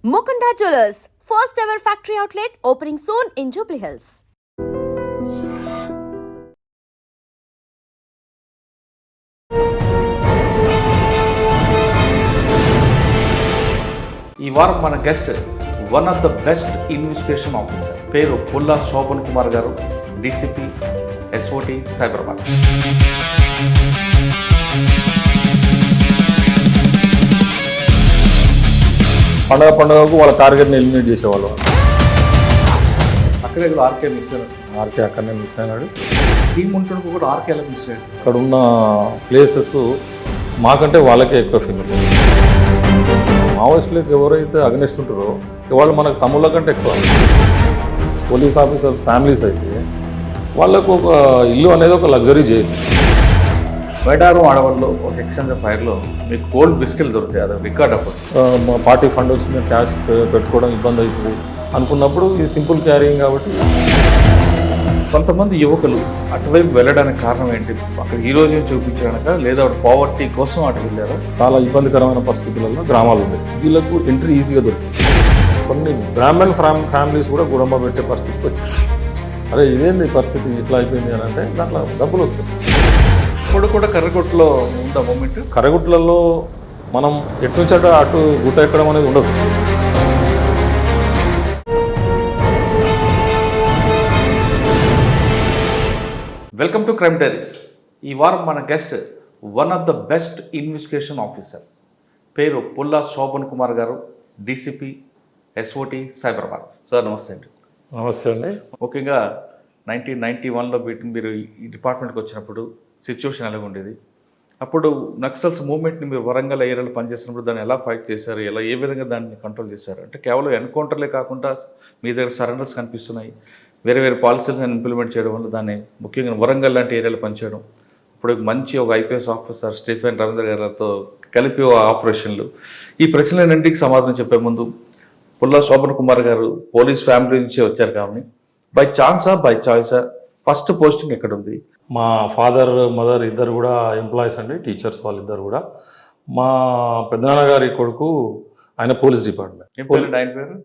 Mukunda Jewelers, first ever factory outlet opening soon in Jubilee Hills. ఈ వారం మన guest one of the best investigation officer, పేరు పుల్లా శోభన్ కుమార్ గారు, డీసీపీ ఎస్ఓటీ సైబరాబాద్. పండగకు వాళ్ళ టార్గెట్ని ఎలిమినేట్ చేసేవాళ్ళు. అక్కడే కూడా ఆర్కే మిస్ అయ్యాడు. ఆర్కే అక్కడనే మిస్ అయినాడు. టీం ఉంటున్నప్పుడు కూడా ఆర్కే ఎలా మిస్ అయ్యాడు. అక్కడ ఉన్న ప్లేసెస్ మాకంటే వాళ్ళకే ఎక్కువ ఫీల్. మావోయిస్టులకు ఎవరైతే అగనెస్ట్ ఉంటారో వాళ్ళు మనకు తమ్ముళ్ళ కంటే ఎక్కువ. పోలీస్ ఆఫీసర్ ఫ్యామిలీస్ అయితే వాళ్ళకు ఒక ఇల్లు అనేది ఒక లగ్జరీ చేయదు. బయటారం ఆడవాళ్ళు ఒక ఎక్స్చేంజ్ ఫైర్లో మీకు గోల్డ్ బిస్కెట్లు దొరుకుతాయి, అది రికార్డ్ అప్పుడు. మా పార్టీ ఫండ్ వచ్చిన క్యాష్ పెట్టుకోవడం ఇబ్బంది అవుతుంది అనుకున్నప్పుడు ఇది సింపుల్ క్యారింగ్ కాబట్టి. కొంతమంది యువకులు అటువైపు వెళ్ళడానికి కారణం ఏంటి? అక్కడ హీరోయిన్ చూపించడానిక లేదా పావర్టీ కోసం అటు వెళ్ళారు? చాలా ఇబ్బందికరమైన పరిస్థితులలో గ్రామాలు ఉన్నాయి. వీళ్ళకు ఎంట్రీ ఈజీగా దొరుకుతుంది. కొన్ని బ్రాహ్మణ్ ఫ్యామిలీస్ కూడా గుడంబ పెట్టే పరిస్థితికి వచ్చింది. అరే ఇదేంది పరిస్థితి ఇట్లా అయిపోయింది అని అంటే దాంట్లో డబ్బులు వస్తాయి. ఇప్పుడు కూడా కర్రగుట్టలో ఉందా మూమెంట్? కర్రగుట్లలో మనం ఎటు నుంచి అటు గుట్ట ఎక్కడం అనేది ఉండదు. Welcome to crime diaries. ఈ వారం మన guest one of the best investigation officer, పేరు పుల్లా శోభన్ కుమార్ గారు, డీసీపీ ఎస్ఓటీ సైబరాబాద్. సార్ నమస్తే అండి. నమస్తే అండి. ముఖ్యంగా 1991లో మీరు ఈ డిపార్ట్మెంట్కి వచ్చినప్పుడు సిచ్యువేషన్ ఎలా ఉండేది? అప్పుడు నక్సల్స్ మూవ్మెంట్ని మీరు వరంగల్ ఏరియాలో పనిచేస్తున్నప్పుడు దాన్ని ఎలా ఫైట్ చేశారు, ఎలా ఏ విధంగా దాన్ని కంట్రోల్ చేశారు? అంటే కేవలం ఎన్కౌంటర్లే కాకుండా మీ దగ్గర సరెండర్స్ కనిపిస్తున్నాయి, వేరే వేరే పాలసీలను ఇంప్లిమెంట్ చేయడం వల్ల దాన్ని ముఖ్యంగా వరంగల్ లాంటి ఏరియాలో పనిచేయడం, ఇప్పుడు మంచి ఒక ఐపీఎస్ ఆఫీసర్ స్టీఫెన్ రవీంద్ర గారితో కలిపి ఆపరేషన్లు. ఈ ప్రశ్నలన్నింటికి సమాధానం చెప్పే ముందు, పుల్లా శోభన్ కుమార్ గారు పోలీస్ ఫ్యామిలీ నుంచి వచ్చారు కాబట్టి బై ఛాన్సా బై చాయిసా ఫస్ట్ పోస్టింగ్ ఎక్కడ ఉంది? మా ఫాదర్ మదర్ ఇద్దరు కూడా ఎంప్లాయీస్ అండి, టీచర్స్ వాళ్ళిద్దరు కూడా. మా పెద్దనాన్నగారి కొడుకు ఆయన పోలీస్ డిపార్ట్మెంట్. ఆయన పేరు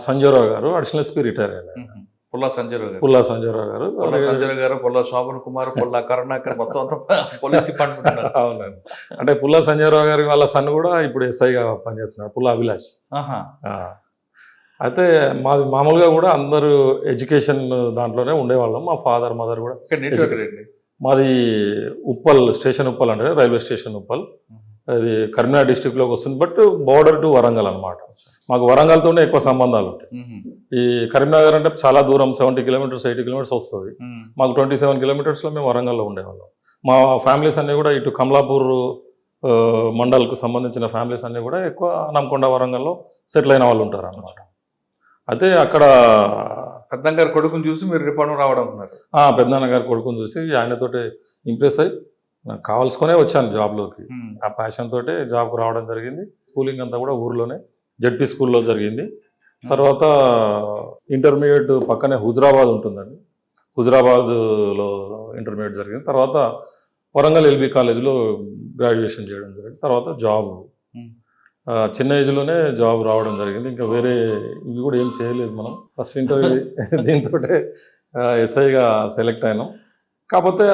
సంజయరావు గారు, అడిషనల్ ఎస్పీ రిటైర్ అయ్యారు. పుల్లా సంజయరావు గారు. పుల్లా సంజయరావు గారు, సంజయరావు గారు, పుల్లా శోభన్ కుమార్, పుల్లా కరుణాకర్, మొత్తం అంతా పోలీస్ డిపార్ట్మెంట్. అవునండి. అంటే పుల్లా సంజయరావు గారి వాళ్ళ సన్ కూడా ఇప్పుడు ఎస్ఐగా పనిచేస్తున్నాడు, పుల్లా అభిలాష్. అయితే మాది మామూలుగా కూడా అందరూ ఎడ్యుకేషన్ దాంట్లోనే ఉండేవాళ్ళం. మా ఫాదర్ మదర్ కూడా. మాది ఉప్పల్ స్టేషన్, ఉప్పల్ అంటే రైల్వే స్టేషన్ ఉప్పల్. అది కరీంనగర్ డిస్టిక్లోకి వస్తుంది, బట్ బోర్డర్ టు వరంగల్ అనమాట. మాకు వరంగల్తోనే ఎక్కువ సంబంధాలు ఉంటాయి. ఈ కరీంనగర్ అంటే చాలా దూరం, 70 కిలోమీటర్స్ 80 కిలోమీటర్స్ వస్తుంది. మాకు 27 కిలోమీటర్స్లో మేము వరంగల్లో ఉండేవాళ్ళం. మా ఫ్యామిలీస్ అన్నీ కూడా ఇటు కమలాపూర్ మండల్కు సంబంధించిన ఫ్యామిలీస్ అన్నీ కూడా ఎక్కువ నమ్కొండ వరంగల్లో సెటిల్ అయిన వాళ్ళు ఉంటారు అన్నమాట. అయితే అక్కడ పెద్దన్న గారి కొడుకుని చూసి మీరు డిపార్ట్మెంట్ రావడం అనుకున్నారు? పెద్దనాన్న గారి కొడుకుని చూసి ఆయనతోటి ఇంప్రెస్ అయ్యి నాకు కావాల్సుకునే వచ్చాను జాబ్లోకి. ఆ ప్యాషన్ తోటే జాబ్కి రావడం జరిగింది. స్కూలింగ్ అంతా కూడా ఊర్లోనే జడ్పీ స్కూల్లో జరిగింది. తర్వాత ఇంటర్మీడియట్ పక్కనే హుజరాబాద్ ఉంటుందండి, హుజరాబాద్లో ఇంటర్మీడియట్ జరిగింది. తర్వాత వరంగల్ ఎల్బీ కాలేజీలో గ్రాడ్యుయేషన్ చేయడం జరిగింది. తర్వాత జాబ్ చిన్న ఏజ్లోనే జాబ్ రావడం జరిగింది. ఇంకా వేరే ఇవి కూడా ఏం చేయలేదు మనం. ఫస్ట్ ఇంటర్వ్యూ దీంతో ఎస్ఐగా సెలెక్ట్ అయినాం. కాకపోతే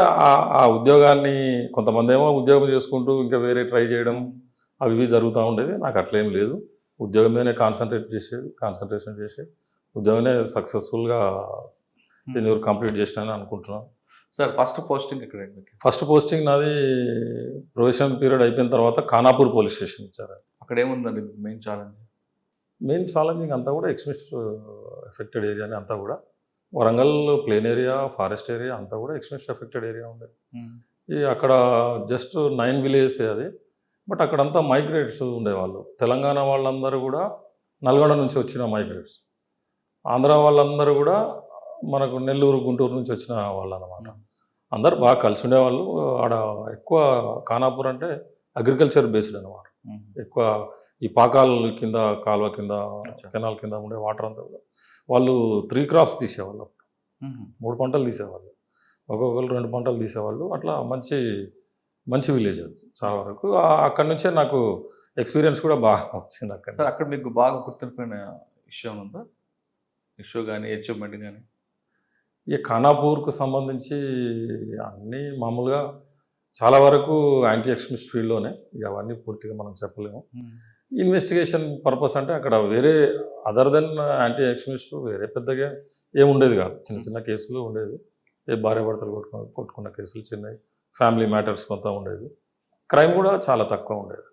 ఆ ఉద్యోగాన్ని కొంతమంది ఏమో ఉద్యోగం చేసుకుంటూ ఇంకా వేరే ట్రై చేయడం అవి ఇవి జరుగుతూ ఉండేది. నాకు అట్లేం లేదు, ఉద్యోగం మీదనే కాన్సన్ట్రేషన్ చేసి ఉద్యోగమే సక్సెస్ఫుల్గా దీన్ని కంప్లీట్ చేసినాను అనుకుంటున్నాను. సార్ ఫస్ట్ పోస్టింగ్ ఎక్కడ? ఫస్ట్ పోస్టింగ్ నాది ప్రొఫెషనల్ పీరియడ్ అయిపోయిన తర్వాత ఖానాపూర్ పోలీస్ స్టేషన్ ఇచ్చారు. అక్కడ ఏముందండి మెయిన్ ఛాలెంజ్? మెయిన్ ఛాలెంజింగ్ అంతా కూడా ఎక్స్ట్రీమిస్ట్ ఎఫెక్టెడ్ ఏరియాని అంతా కూడా. Warangal plain area, forest area అంతా కూడా ఎక్స్ట్రీమిస్ట్ ఎఫెక్టెడ్ ఏరియా ఉండేది. ఈ అక్కడ జస్ట్ 9 విలేజెస్ అది, బట్ అక్కడంతా మైగ్రేట్స్ ఉండేవాళ్ళు. తెలంగాణ వాళ్ళందరూ కూడా నల్గొండ నుంచి వచ్చిన మైగ్రేట్స్, ఆంధ్ర వాళ్ళందరూ కూడా మనకు నెల్లూరు గుంటూరు నుంచి వచ్చిన వాళ్ళు అన్నమాట. అందరు బాగా కలిసి ఉండేవాళ్ళు. ఆడ ఎక్కువ ఖానాపూర్ అంటే అగ్రికల్చర్ బేస్డ్ అనమాట. ఎక్కువ ఈ పాకాల కింద, కాలువ కింద, కెనాల్ కింద ఉండే వాటర్ అంతా కూడా వాళ్ళు 3 క్రాప్స్ తీసేవాళ్ళు. 3 పంటలు తీసేవాళ్ళు, ఒక్కొక్కరు 2 పంటలు తీసేవాళ్ళు. అట్లా మంచి విలేజ్ అది చాలా వరకు. అక్కడి నుంచే నాకు ఎక్స్పీరియన్స్ కూడా బాగా వచ్చింది అక్కడ. సార్ అక్కడ మీకు బాగా గుర్తుండిపోయిన విషయం ఉందా? ఇష్యూ కానీ అచీవ్మెంట్ కానీ? ఈ ఖానాపూర్కు సంబంధించి అన్నీ మామూలుగా చాలా వరకు యాంటీ ఎక్స్ట్రీమిస్ట్ ఫీల్డ్లోనే, ఇక అవన్నీ పూర్తిగా మనం చెప్పలేము. ఇన్వెస్టిగేషన్ పర్పస్ అంటే అక్కడ వేరే అదర్ దెన్ యాంటీ ఎక్స్ట్రీమిస్ట్ వేరే పెద్దగా ఏముండేది కాదు. చిన్న చిన్న కేసులు ఉండేది, ఏ భార్యాభర్తలు కొట్టుకున్న కేసులు చిన్నవి, ఫ్యామిలీ మ్యాటర్స్ కొంత ఉండేది. క్రైమ్ కూడా చాలా తక్కువ ఉండేది,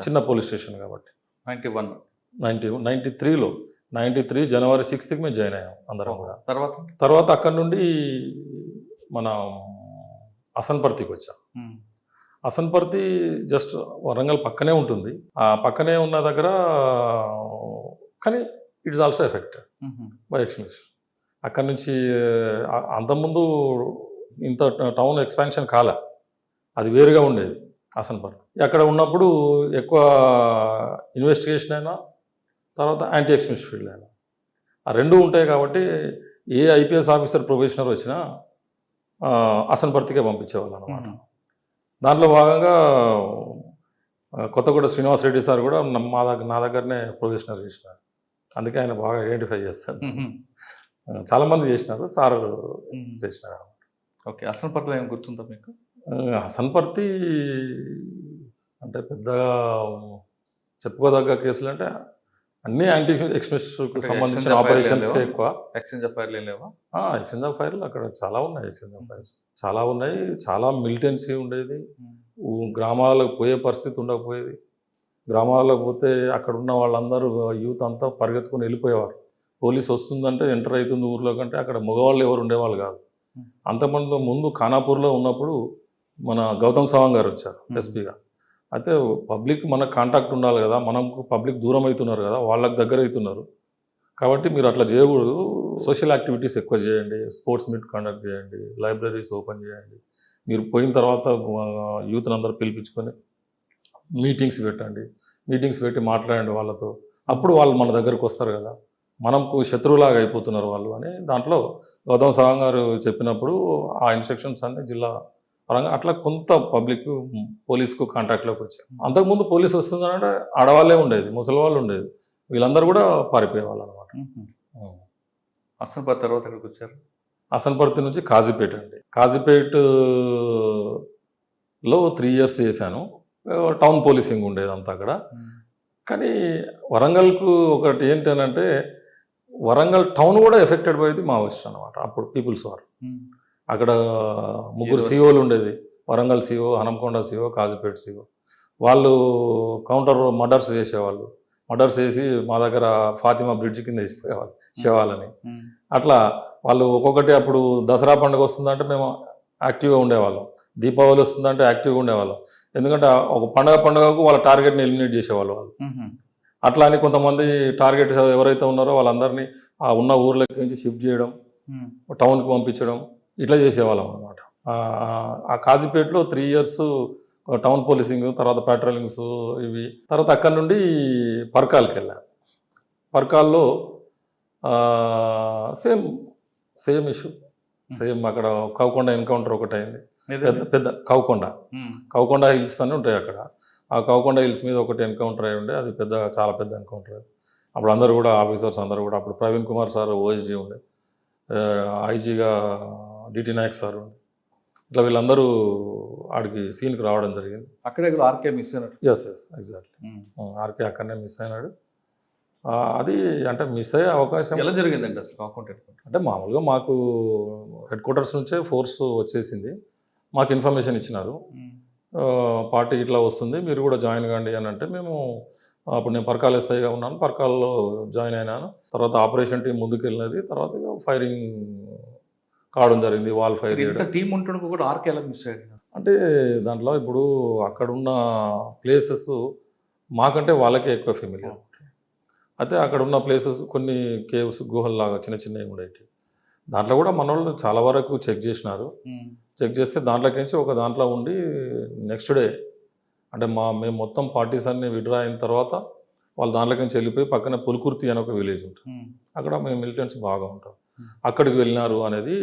చిన్న పోలీస్ స్టేషన్ కాబట్టి. 93లో 93 జనవరి 6th మేము జాయిన్ అయ్యాం అందరం కూడా. తర్వాత అక్కడ నుండి మనం అసన్పర్తికి వచ్చాం. అసన్పర్తి జస్ట్ వరంగల్ పక్కనే ఉంటుంది. ఆ పక్కనే ఉన్న దగ్గర కానీ it's also affected by extremist. అక్కడ నుంచి అంతకుముందు ఇంత టౌన్ ఎక్స్పాన్షన్ కాలే, అది వేరుగా ఉండేది అసన్పర్తి. అక్కడ ఉన్నప్పుడు ఎక్కువ ఇన్వెస్టిగేషన్ అయినా తర్వాత యాంటీ ఎక్స్ట్రీమిస్ట్ ఫీల్డ్ అయినా ఆ రెండు ఉంటాయి కాబట్టి ఏ ఐపీఎస్ ఆఫీసర్ ప్రొఫెషనర్ వచ్చినా అసన్పర్తికే పంపించేవాళ్ళు అనమాట. దాంట్లో భాగంగా కొత్తగూడ శ్రీనివాసరెడ్డి సార్ కూడా నా దగ్గరనే ప్రొఫెషనర్ చేసినారు. అందుకే ఆయన బాగా ఐడెంటిఫై చేస్తారు. చాలామంది చేసినారు, సార్ చేసినారు. ఓకే, అసన్పర్తిలో ఏం గుర్తుందా మీకు? అసన్పర్తి అంటే పెద్దగా చెప్పుకోదగ్గ కేసులు అంటే అన్ని యాంటీ ఎక్స్ట్రీమిస్ట్కి సంబంధించిన ఆపరేషన్స్ ఎక్కువ. ఎక్స్చేంజ్ ఆఫ్ ఫైర్లు లేవా? ఎక్స్చేంజ్ ఆఫ్ ఫైర్లు అక్కడ చాలా ఉన్నాయి. ఎక్స్చేంజ్ ఆఫ్ ఫైర్స్ చాలా ఉన్నాయి. చాలా మిలిటెన్సీ ఉండేది. గ్రామాలకు పోయే పరిస్థితి ఉండకపోయేది. గ్రామాలకు పోతే అక్కడ ఉన్న వాళ్ళందరూ యూత్ అంతా పరిగెత్తుకుని వెళ్ళిపోయేవారు. పోలీస్ వస్తుందంటే ఎంటర్ అవుతుంది ఊర్లో కంటే అక్కడ మగవాళ్ళు ఎవరు ఉండేవాళ్ళు కాదు. అంతమంది ముందు ఖానాపూర్లో ఉన్నప్పుడు మన గౌతమ్ సవాంగ్ గారు వచ్చారు ఎస్పీగా. అయితే పబ్లిక్ మనకు కాంటాక్ట్ ఉండాలి కదా, మనకు పబ్లిక్ దూరం అవుతున్నారు కదా, వాళ్ళకి దగ్గర అవుతున్నారు కాబట్టి మీరు అట్లా చేయకూడదు, సోషల్ యాక్టివిటీస్ ఎక్కువ చేయండి, స్పోర్ట్స్ మీట్ కండక్ట్ చేయండి, లైబ్రరీస్ ఓపెన్ చేయండి, మీరు పోయిన తర్వాత యూత్ని అందరూ పిలిపించుకొని మీటింగ్స్ పెట్టండి, మీటింగ్స్ పెట్టి మాట్లాడండి వాళ్ళతో, అప్పుడు వాళ్ళు మన దగ్గరకు వస్తారు కదా, మనకు శత్రువులాగా అయిపోతున్నారు వాళ్ళు అని దాంట్లో గౌతమ్ సవాంగ్ గారు చెప్పినప్పుడు ఆ ఇన్స్ట్రక్షన్స్ అన్ని జిల్లా పరంగా అట్లా కొంత పబ్లిక్ పోలీస్కు కాంటాక్ట్లోకి వచ్చారు. అంతకుముందు పోలీస్ వస్తుందంటే ఆడవాళ్ళే ఉండేది, ముసలి వాళ్ళు ఉండేది, వీళ్ళందరూ కూడా పారిపోయేవాళ్ళు అనమాట. అసన్పర్తి తర్వాత ఎక్కడికి వచ్చారు? అసన్పర్తి నుంచి కాజీపేట అండి. కాజీపేటలో 3 years చేశాను. టౌన్ పోలీసింగ్ ఉండేది అంతా అక్కడ. కానీ వరంగల్కు ఒకటి ఏంటంటే వరంగల్ టౌన్ కూడా ఎఫెక్టెడ్ పోయేది మావోయిస్ట్ అనమాట. అప్పుడు పీపుల్స్ వార్ అక్కడ 3 COలు ఉండేది. Warangal CO, Hanamkonda CO, Kazipet CO. వాళ్ళు కౌంటర్ మర్డర్స్ చేసేవాళ్ళు. మర్డర్స్ చేసి మా దగ్గర ఫాతిమా బ్రిడ్జ్ కింద వేసిపోయేవాళ్ళు శవాలని. అట్లా వాళ్ళు ఒక్కొక్కటి అప్పుడు దసరా పండుగ వస్తుందంటే మేము యాక్టివ్గా ఉండేవాళ్ళం, దీపావళి వస్తుందంటే యాక్టివ్గా ఉండేవాళ్ళం. ఎందుకంటే ఒక పండుగకు వాళ్ళ టార్గెట్ని ఎలిమినేట్ చేసేవాళ్ళు వాళ్ళు. అట్లా అని కొంతమంది టార్గెట్ ఎవరైతే ఉన్నారో వాళ్ళందరినీ ఆ ఉన్న ఊర్లకి నుంచి షిఫ్ట్ చేయడం, టౌన్కి పంపించడం, ఇట్లా చేసేవాళ్ళం అనమాట. ఆ కాజీపేటలో 3 years టౌన్ పోలీసింగ్, తర్వాత పెట్రోలింగ్స్ ఇవి. తర్వాత అక్కడి నుండి పర్కాల్కి వెళ్ళాను. పర్కాల్లో సేమ్ ఇష్యూ, సేమ్ అక్కడ కౌకొండ ఎన్కౌంటర్ ఒకటి అయింది. పెద్ద కౌకొండ హిల్స్ అని ఉంటాయి అక్కడ. ఆ కౌకొండ హిల్స్ మీద ఒకటి ఎన్కౌంటర్ అయి ఉండే, అది చాలా పెద్ద ఎన్కౌంటర్. అప్పుడు అందరూ కూడా ఆఫీసర్స్ అందరూ కూడా, అప్పుడు ప్రవీణ్ కుమార్ సార్ OSG ఉండే, ఐజీగా DT నాయక్ సార్ ఉండే, ఇట్లా వీళ్ళందరూ ఆడికి సీన్కి రావడం జరిగింది. అక్కడే ఆర్కే మిస్ అయినట్టు. Yes exactly. ఆర్కే అక్కడనే మిస్ అయినాడు. అది అంటే మిస్ అయ్యే అవకాశం ఎలా జరిగిందండి అసలు కౌకొండ? అంటే మామూలుగా మాకు హెడ్ క్వార్టర్స్ నుంచే ఫోర్స్ వచ్చేసింది, మాకు ఇన్ఫర్మేషన్ ఇచ్చినారు, పార్టీ ఇట్లా వస్తుంది మీరు కూడా జాయిన్ కాండి అని. అంటే మేము అప్పుడు నేను పర్కాల్ SIగా ఉన్నాను, పర్కాల్లో జాయిన్ అయినాను. తర్వాత ఆపరేషన్ టీం ముందుకు వెళ్ళినది, తర్వాత ఫైరింగ్ కావడం జరిగింది, వాల్ ఫైర్ చేయడం. టీం ఉంటుండగా కూడా ఆర్కే ఎలా మిస్ అయ్యాడు? అంటే దాంట్లో ఇప్పుడు అక్కడున్న ప్లేసెస్ మాకంటే వాళ్ళకే ఎక్కువ ఫెమిలియర్. అయితే అక్కడ ఉన్న ప్లేసెస్ కొన్ని కేవ్స్, గుహల్లాగా చిన్న చిన్నవి ఉండేవి. దాంట్లో కూడా మన వాళ్ళు చాలా వరకు చెక్ చేసినారు. చెక్ చేస్తే దాంట్లోకి నుంచి ఒక దాంట్లో ఉండి నెక్స్ట్ డే అంటే మేము మొత్తం పార్టీస్ అన్ని విడ్రా అయిన తర్వాత వాళ్ళు దాంట్లోకి నుంచి వెళ్ళిపోయి పక్కన పులుకుర్తి అని ఒక విలేజ్ ఉంటుంది, అక్కడ మేము మిలిటెంట్స్ బాగా ఉంటాం. అక్కడికి వెళ్ళినారు అనేది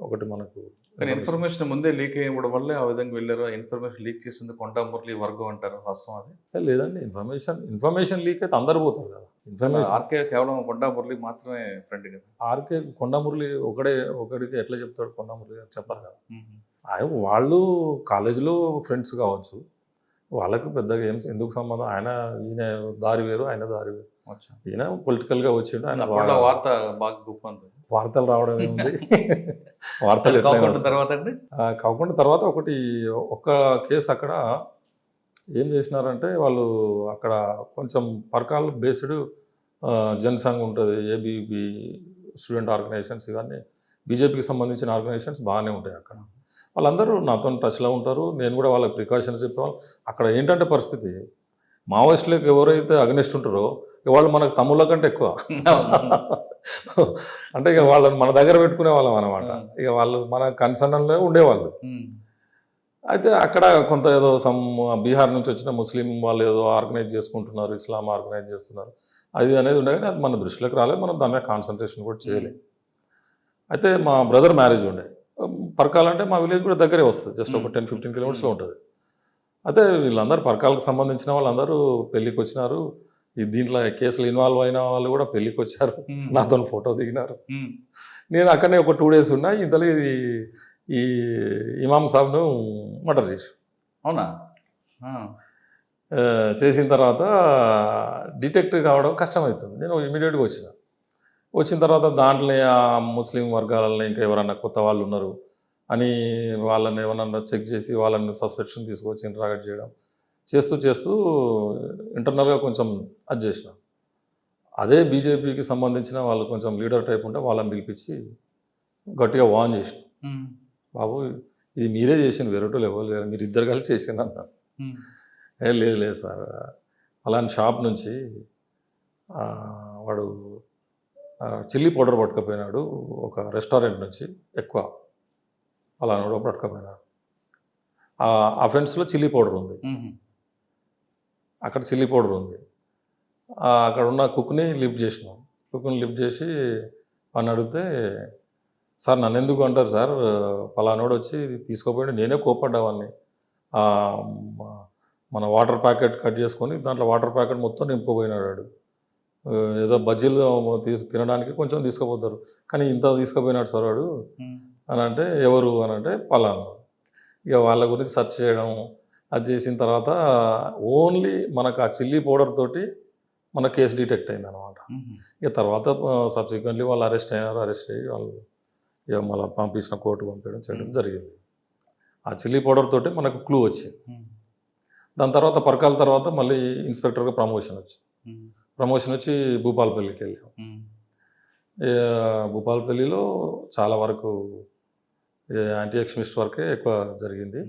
ఒకటి మనకు కానీ ఇన్ఫర్మేషన్ ముందే లీక్ అయ్యడం వల్లే ఆ విధంగా వెళ్ళారు. ఆ ఇన్ఫర్మేషన్ లీక్ చేసింది కొండా మురళి వర్గం అంటారు, వాస్తవం అది? లేదండి, ఇన్ఫర్మేషన్ లీక్ అయితే అందరు పోతారు కదా. ఇన్ఫర్మేషన్ ఆర్కే కేవలం కొండా మురళి మాత్రమే ఫ్రెండ్ కదా. ఆర్కే కొండమురళి ఒకడికి ఎట్లా చెప్తాడు కొండమురళి గారు, చెప్పరు కదా. వాళ్ళు కాలేజీలో ఫ్రెండ్స్ కావచ్చు, వాళ్ళకి పెద్దగా ఏం ఎందుకు సంబంధం. ఈయన దారి వేరు, ఆయన దారి వేరు. ఈయన పొలిటికల్గా వచ్చిండు, ఆయన వార్త బాగా గొప్ప వార్తలు రావడం ఏముంది. వార్తలు కాకుండా తర్వాత ఒక కేసు అక్కడ ఏం చేసినారంటే, వాళ్ళు అక్కడ కొంచెం పరకాల బేస్డ్ జనసంఘ్ ఉంటుంది, ఏబీపీ స్టూడెంట్ ఆర్గనైజేషన్స్, ఇవన్నీ బీజేపీకి సంబంధించిన ఆర్గనైజేషన్స్ బాగానే ఉంటాయి అక్కడ. వాళ్ళందరూ నాతో టచ్లో ఉంటారు, నేను కూడా వాళ్ళకి ప్రికాషన్స్ చెప్పేవాళ్ళు. అక్కడ ఏంటంటే పరిస్థితి, మావోయిస్టులకు ఎవరైతే అగనిస్ట్ ఉంటారో వాళ్ళు మనకు తమ్ముళ్ళ కంటే ఎక్కువ. అంటే ఇక వాళ్ళని మన దగ్గర పెట్టుకునే వాళ్ళం అనమాట. ఇక వాళ్ళు మన కన్సర్న్లో ఉండేవాళ్ళు. అయితే అక్కడ కొంత ఏదో బీహార్ నుంచి వచ్చిన ముస్లిం వాళ్ళు ఏదో ఆర్గనైజ్ చేసుకుంటున్నారు, ఇస్లాం ఆర్గనైజ్ చేస్తున్నారు, అది అనేది ఉండే. కానీ అది మన దృష్టిలోకి రాలేదు, మనం దాని మీద కాన్సన్ట్రేషన్ కూడా చేయలేదు. అయితే మా బ్రదర్ మ్యారేజ్ ఉండే. పరకాలంటే మా విలేజ్ కూడా దగ్గరే వస్తుంది, జస్ట్ ఒక 10-15 కిలోమీటర్స్లో ఉంటుంది. అయితే వీళ్ళందరూ పరకాలకు సంబంధించిన వాళ్ళందరూ పెళ్ళికి వచ్చినారు. దీంట్లో కేసులు ఇన్వాల్వ్ అయిన వాళ్ళు కూడా పెళ్ళికి వచ్చారు, నాతో ఫోటో దిగినారు. నేను అక్కడనే ఒక 2 days ఉన్నా. ఇంతలో ఈ ఇమాం సాబ్ను మర్డర్ చేసి, అవునా, చేసిన తర్వాత డిటెక్ట్ కావడం కష్టమవుతుంది. నేను ఇమీడియట్గా వచ్చిన తర్వాత దాంట్లో ఆ ముస్లిం వర్గాలలో ఇంకా ఎవరన్నా కొత్త వాళ్ళు ఉన్నారు అని వాళ్ళని ఏమన్నా చెక్ చేసి వాళ్ళని సస్పెక్షన్ తీసుకొచ్చి ఇంటరాగేట్ చేయడం చేస్తూ ఇంటర్నల్గా కొంచెం అది చేసిన. అదే బీజేపీకి సంబంధించిన వాళ్ళు కొంచెం లీడర్ టైప్ ఉంటే వాళ్ళని పిలిపించి గట్టిగా వార్న్ చేసిన, బాబు ఇది మీరే చేసిన, వేరేటోళ్ళు ఎవరు లేరు, మీరు ఇద్దరు కలిసి చేసిన అన్నారు. లేదు సార్, అలాంటి షాప్ నుంచి వాడు చిల్లీ పౌడర్ పట్టుకపోయినాడు, ఒక రెస్టారెంట్ నుంచి ఎక్కువ అలా పట్టుకపోయినాడు. ఆ అఫెన్స్లో చిల్లీ పౌడర్ ఉంది, అక్కడ చిల్లీ పౌడర్ ఉంది. అక్కడ ఉన్న కుక్ని లిఫ్ట్ చేసినాం. కుక్ని లిఫ్ట్ చేసి అని అడిగితే, సార్ నన్ను ఎందుకు అంటారు సార్, పలానోడు వచ్చి తీసుకోపోయాడు, నేనే కోపడ్డావాన్ని. మన వాటర్ ప్యాకెట్ కట్ చేసుకొని దాంట్లో వాటర్ ప్యాకెట్ మొత్తం నింపుకుపోయినాడు. ఏదో బజ్జీలు తినడానికి కొంచెం తీసుకుపోతారు, కానీ ఇంత తీసుకుపోయినాడు సార్ వాడు అని అంటే, ఎవరు అని అంటే పలానా. ఇక వాళ్ళ గురించి సెర్చ్ చేయడం అది చేసిన తర్వాత ఓన్లీ మనకు ఆ చిల్లీ పౌడర్ తోటి మన కేసు డిటెక్ట్ అయింది అనమాట. ఇక తర్వాత సబ్సిక్వెంట్లీ వాళ్ళు అరెస్ట్ అయ్యి వాళ్ళు ఇక మళ్ళీ పంపించిన కోర్టు పంపించడం చేయడం జరిగింది. ఆ చిల్లీ పౌడర్ తోటి మనకు క్లూ వచ్చింది. దాని తర్వాత పరకాల తర్వాత మళ్ళీ ఇన్స్పెక్టర్గా ప్రమోషన్ వచ్చి భూపాలపల్లికి వెళ్ళాం. భూపాలపల్లిలో చాలా వరకు యాంటీ ఎక్స్ట్రీమిస్ట్ వర్కే ఎక్కువ జరిగింది.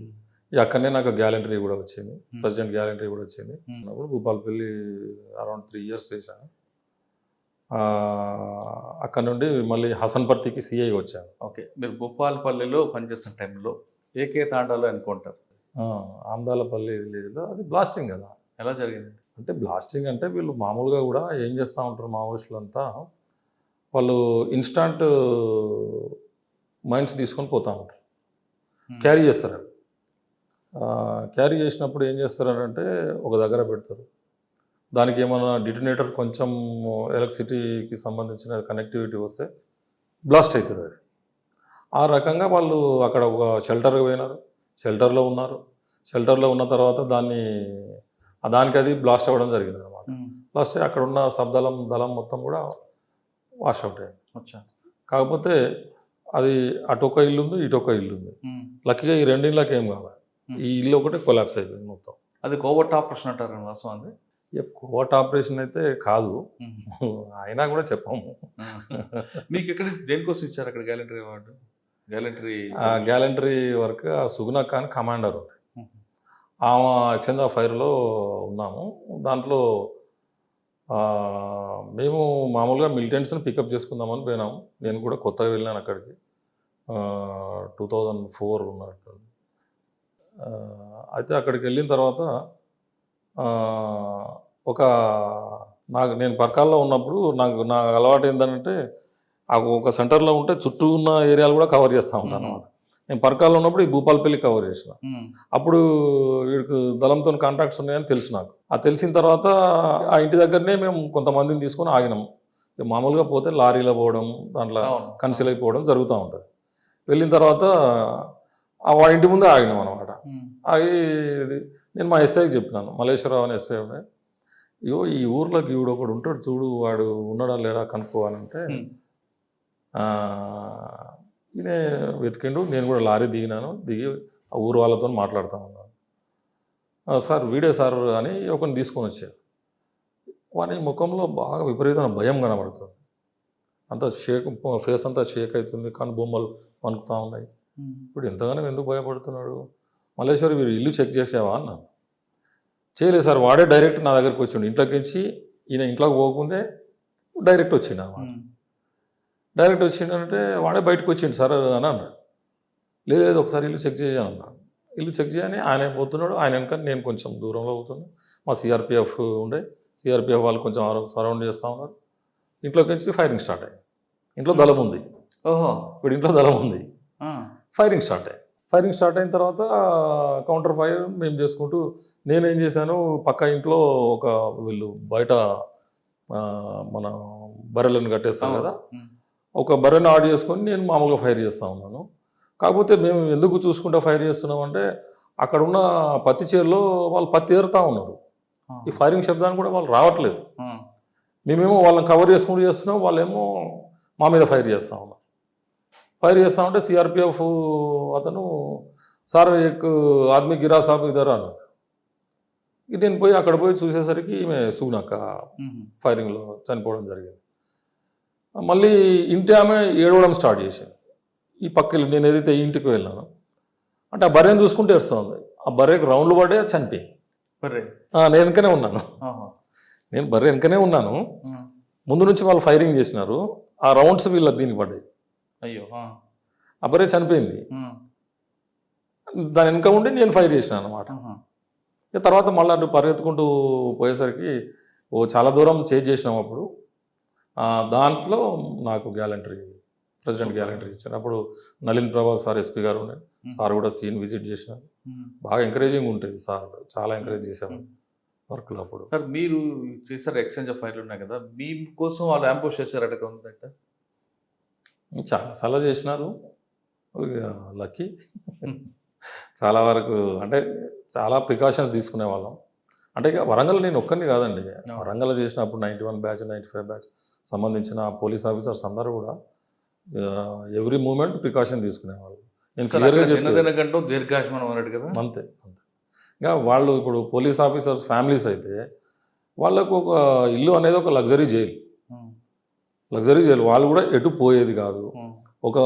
అక్కడనే నాకు గ్యాలంటరీ కూడా వచ్చింది, ప్రెసిడెంట్ గ్యాలంటరీ కూడా వచ్చింది. అప్పుడు భూపాలపల్లి అరౌండ్ 3 years చేశాను. అక్కడ నుండి మళ్ళీ హసన్పర్తికి సిఐ వచ్చాను. ఓకే, మీరు భూపాలపల్లిలో పనిచేస్తున్న టైంలో ఏకే తాండాలో అనుకుంటారు, ఆమ్దాలపల్లి విలేజ్లో అది బ్లాస్టింగ్ కదా. ఎలా జరిగింది అంటే బ్లాస్టింగ్ అంటే వీళ్ళు మామూలుగా కూడా ఏం చేస్తూ ఉంటారు, మావోయిస్టులు అంతా వాళ్ళు ఇన్స్టాంట్ మైండ్స్ తీసుకొని పోతూ ఉంటారు, క్యారీ చేస్తారు. క్యారీ చేసినప్పుడు ఏం చేస్తారంటే ఒక దగ్గర పెడతారు, దానికి ఏమైనా డిటోనేటర్ కొంచెం ఎలక్ట్రిసిటీకి సంబంధించిన కనెక్టివిటీ వస్తే బ్లాస్ట్ అవుతుంది అది. ఆ రకంగా వాళ్ళు అక్కడ ఒక షెల్టర్కి పోయినారు, షెల్టర్లో ఉన్న తర్వాత దానికి అది బ్లాస్ట్ అవ్వడం జరిగింది అనమాట. బ్లాస్ట్ అక్కడ ఉన్న దళం మొత్తం కూడా వాష్ అవుట్ అయ్యింది. కాకపోతే అది అటొక ఇల్లు ఉంది, ఇటొక ఇల్లు ఉంది. లక్కీగా ఈ 2 ఇళ్ళకి ఏం కావాలి, ఈ ఇల్లు ఒకటే కొలాప్స్ అయిపోయింది మొత్తం. అది కోవర్ట్ ఆపరేషన్ అంటారు వాస్తవం అది? కోవర్ట్ ఆపరేషన్ అయితే కాదు, అయినా కూడా చెప్పాము. మీకు ఎక్కడ దేనికోసం ఇచ్చారు అక్కడ gallantry award? Gallantry work Suguna Khan commander, ఆమె ఎక్స్చేంజ్ ఆఫ్ ఫైర్లో ఉన్నాము. దాంట్లో మేము మామూలుగా మిలిటెంట్స్ని పికప్ చేసుకుందామని పోయినాము. నేను కూడా కొత్తగా వెళ్ళాను అక్కడికి, 2004 ఉన్నట్టు. అయితే అక్కడికి వెళ్ళిన తర్వాత నేను పరకాల్లో ఉన్నప్పుడు నాకు అలవాటు ఏంటంటే ఆ ఒక సెంటర్లో ఉంటే చుట్టూ ఉన్న ఏరియాలు కూడా కవర్ చేస్తూ ఉంటాను అన్నమాట. నేను పరకాల్లో ఉన్నప్పుడు ఈ భూపాలపల్లి కవర్ చేసిన. అప్పుడు వీడికి దళంతో కాంటాక్ట్స్ ఉన్నాయని తెలుసు నాకు. ఆ తెలిసిన తర్వాత ఆ ఇంటి దగ్గరనే మేము కొంతమందిని తీసుకొని ఆగినాం. మామూలుగా పోతే లారీలో పోవడం, దాంట్లో కన్సిల్ అయిపోవడం జరుగుతూ ఉంటుంది. వెళ్ళిన తర్వాత వాడి ఇంటి ముందే ఆగినాం అనమాట. ఆగి నేను మా ఎస్ఐకి చెప్పినాను, మల్లేశ్వరరావు అని ఎస్ఐ ఉండే, ఇగో ఈ ఊర్లోకి ఈవిడ ఒకడు ఉంటాడు చూడు, వాడు ఉన్నాడా లేడా కనుక్కోవాలంటే ఈయన వెతికిండు. నేను కూడా లారీ దిగి ఆ ఊరు వాళ్ళతో మాట్లాడుతూ ఉన్నాను. సార్ వీడే సార్ అని ఒకరిని తీసుకొని వచ్చారు. వాని ముఖంలో బాగా విపరీతమైన భయం కనబడుతుంది. అంతా షేక్, ఫేస్ అంతా షేక్ అవుతుంది, కానీ బొమ్మలు వణుకుతూ ఉన్నాయి. ఇప్పుడు ఎంతగానో ఎందుకు భయపడుతున్నాడు? మల్లేశ్వరి వీరు ఇల్లు చెక్ చేసావా అన్నాను. చేయలేదు సార్, వాడే డైరెక్ట్ నా దగ్గరికి వచ్చిండు. ఇంట్లోకి వచ్చి ఈయన ఇంట్లోకి పోకముందే డైరెక్ట్ వచ్చిండు అన్నమాట. డైరెక్ట్ వచ్చిండంటే వాడే బయటకు వచ్చిండు సార్ అని అన్నాడు. లేదు ఒకసారి ఇల్లు చెక్ చేయాలన్నాడు. ఇల్లు చెక్ చేయని ఆయన పోతున్నాడు, ఆయన వెనక నేను కొంచెం దూరంలో పోతున్నాను. మా సిఆర్పిఎఫ్ ఉండే, సిఆర్పిఎఫ్ వాళ్ళు కొంచెం సరౌండ్ చేస్తూ ఉన్నారు. ఇంట్లోకి వచ్చి ఫైరింగ్ స్టార్ట్ అయ్యింది. ఇంట్లో దళం ఉంది. ఇప్పుడు ఇంట్లో దళం ఉంది. ఫైరింగ్ స్టార్ట్ అయ్యింది. ఫైరింగ్ స్టార్ట్ అయిన తర్వాత కౌంటర్ ఫైర్ మేము చేసుకుంటూ, నేనేం చేశాను, పక్క ఇంట్లో ఒక వీళ్ళు బయట మన బర్రెలను కట్టేస్తాం కదా, ఒక బర్రెను ఆర్డర్ చేసుకొని నేను మామూలుగా ఫైర్ చేస్తూ ఉన్నాను. కాకపోతే మేము ఎందుకు చూసుకుంటూ ఫైర్ చేస్తున్నామంటే అక్కడ ఉన్న పత్తి చేరులో వాళ్ళు పత్తి ఏరుతూ ఉన్నారు. ఈ ఫైరింగ్ శబ్దాన్ని కూడా వాళ్ళు రావట్లేదు. మేమేమో వాళ్ళని కవర్ చేసుకుంటూ చేస్తున్నాం, వాళ్ళేమో మా మీద ఫైర్ చేస్తూ ఉన్నారు. ఫైర్ చేస్తూ ఉంటే సిఆర్పిఎఫ్ అతను సార్ ఎక్ ఆద్మీ గిరా సాబ్ ఇద్దరు అన్నాడు. నేను పోయి అక్కడ పోయి చూసేసరికి ఈమె సుగుణక్క ఫైరింగ్లో చనిపోవడం జరిగింది. మళ్ళీ ఇంటి ఆమె ఏడవడం స్టార్ట్ చేసింది. ఈ పక్కకి నేను ఏదైతే ఇంటికి వెళ్ళాను అంటే ఆ బర్రెని చూసుకుంటే వస్తుంది. ఆ బర్రెకి రౌండ్లు పడే చనిపోయింది. నేను వెనకనే ఉన్నాను. నేను బర్రె వెనకనే ఉన్నాను. ముందు నుంచి వాళ్ళు ఫైరింగ్ చేసినారు, ఆ రౌండ్స్ వీళ్ళ దీనికి పడ్డాయి. అయ్యో, ఆ బర్రె చనిపోయింది. దాని వెనక ఉండి నేను ఫైర్ చేసినాను అనమాట. తర్వాత మళ్ళీ అటు పరిగెత్తుకుంటూ పోయేసరికి చాలా దూరం చేంజ్ చేసినాం. అప్పుడు దాంట్లో నాకు గ్యాలంటరీ, ప్రెసిడెంట్ గ్యాలంటరీ ఇచ్చారు. అప్పుడు నలిన్ ప్రభాత్ సార్ ఎస్పీ గారు ఉండే, సార్ కూడా సీన్ విజిట్ చేసినారు. బాగా ఎంకరేజింగ్ ఉంటుంది సార్, చాలా ఎంకరేజ్ చేశారు వర్క్లో. అప్పుడు సార్ మీరు చేశారు ఎక్స్చేంజ్ ఆఫ్ ఫైర్లు ఉన్నాయి కదా, మీ కోసం వాళ్ళు యాంపోష్ చేశారు అట ఉందంట? చాలాసార్లు చేసినారు. లక్కీ చాలా వరకు అంటే చాలా ప్రికాషన్స్ తీసుకునే వాళ్ళం. అంటే ఇక వరంగల్ నేను ఒక్కరిని కాదండి, వరంగల్ చేసినప్పుడు 91 బ్యాచ్ 95 బ్యాచ్ సంబంధించిన పోలీస్ ఆఫీసర్స్ అందరూ కూడా ఎవ్రీ మూమెంట్ ప్రికాషన్ తీసుకునేవాళ్ళు. నేను క్లియర్గా చెప్పాను దీర్ఘాయుష్మానం అన్నాడు కదా. అంతే. ఇంకా వాళ్ళు ఇప్పుడు పోలీస్ ఆఫీసర్స్ ఫ్యామిలీస్ అయితే వాళ్ళకు ఒక ఇల్లు అనేది ఒక లగ్జరీ జైలు. వాళ్ళు కూడా ఎటు పోయేది కాదు. ఒక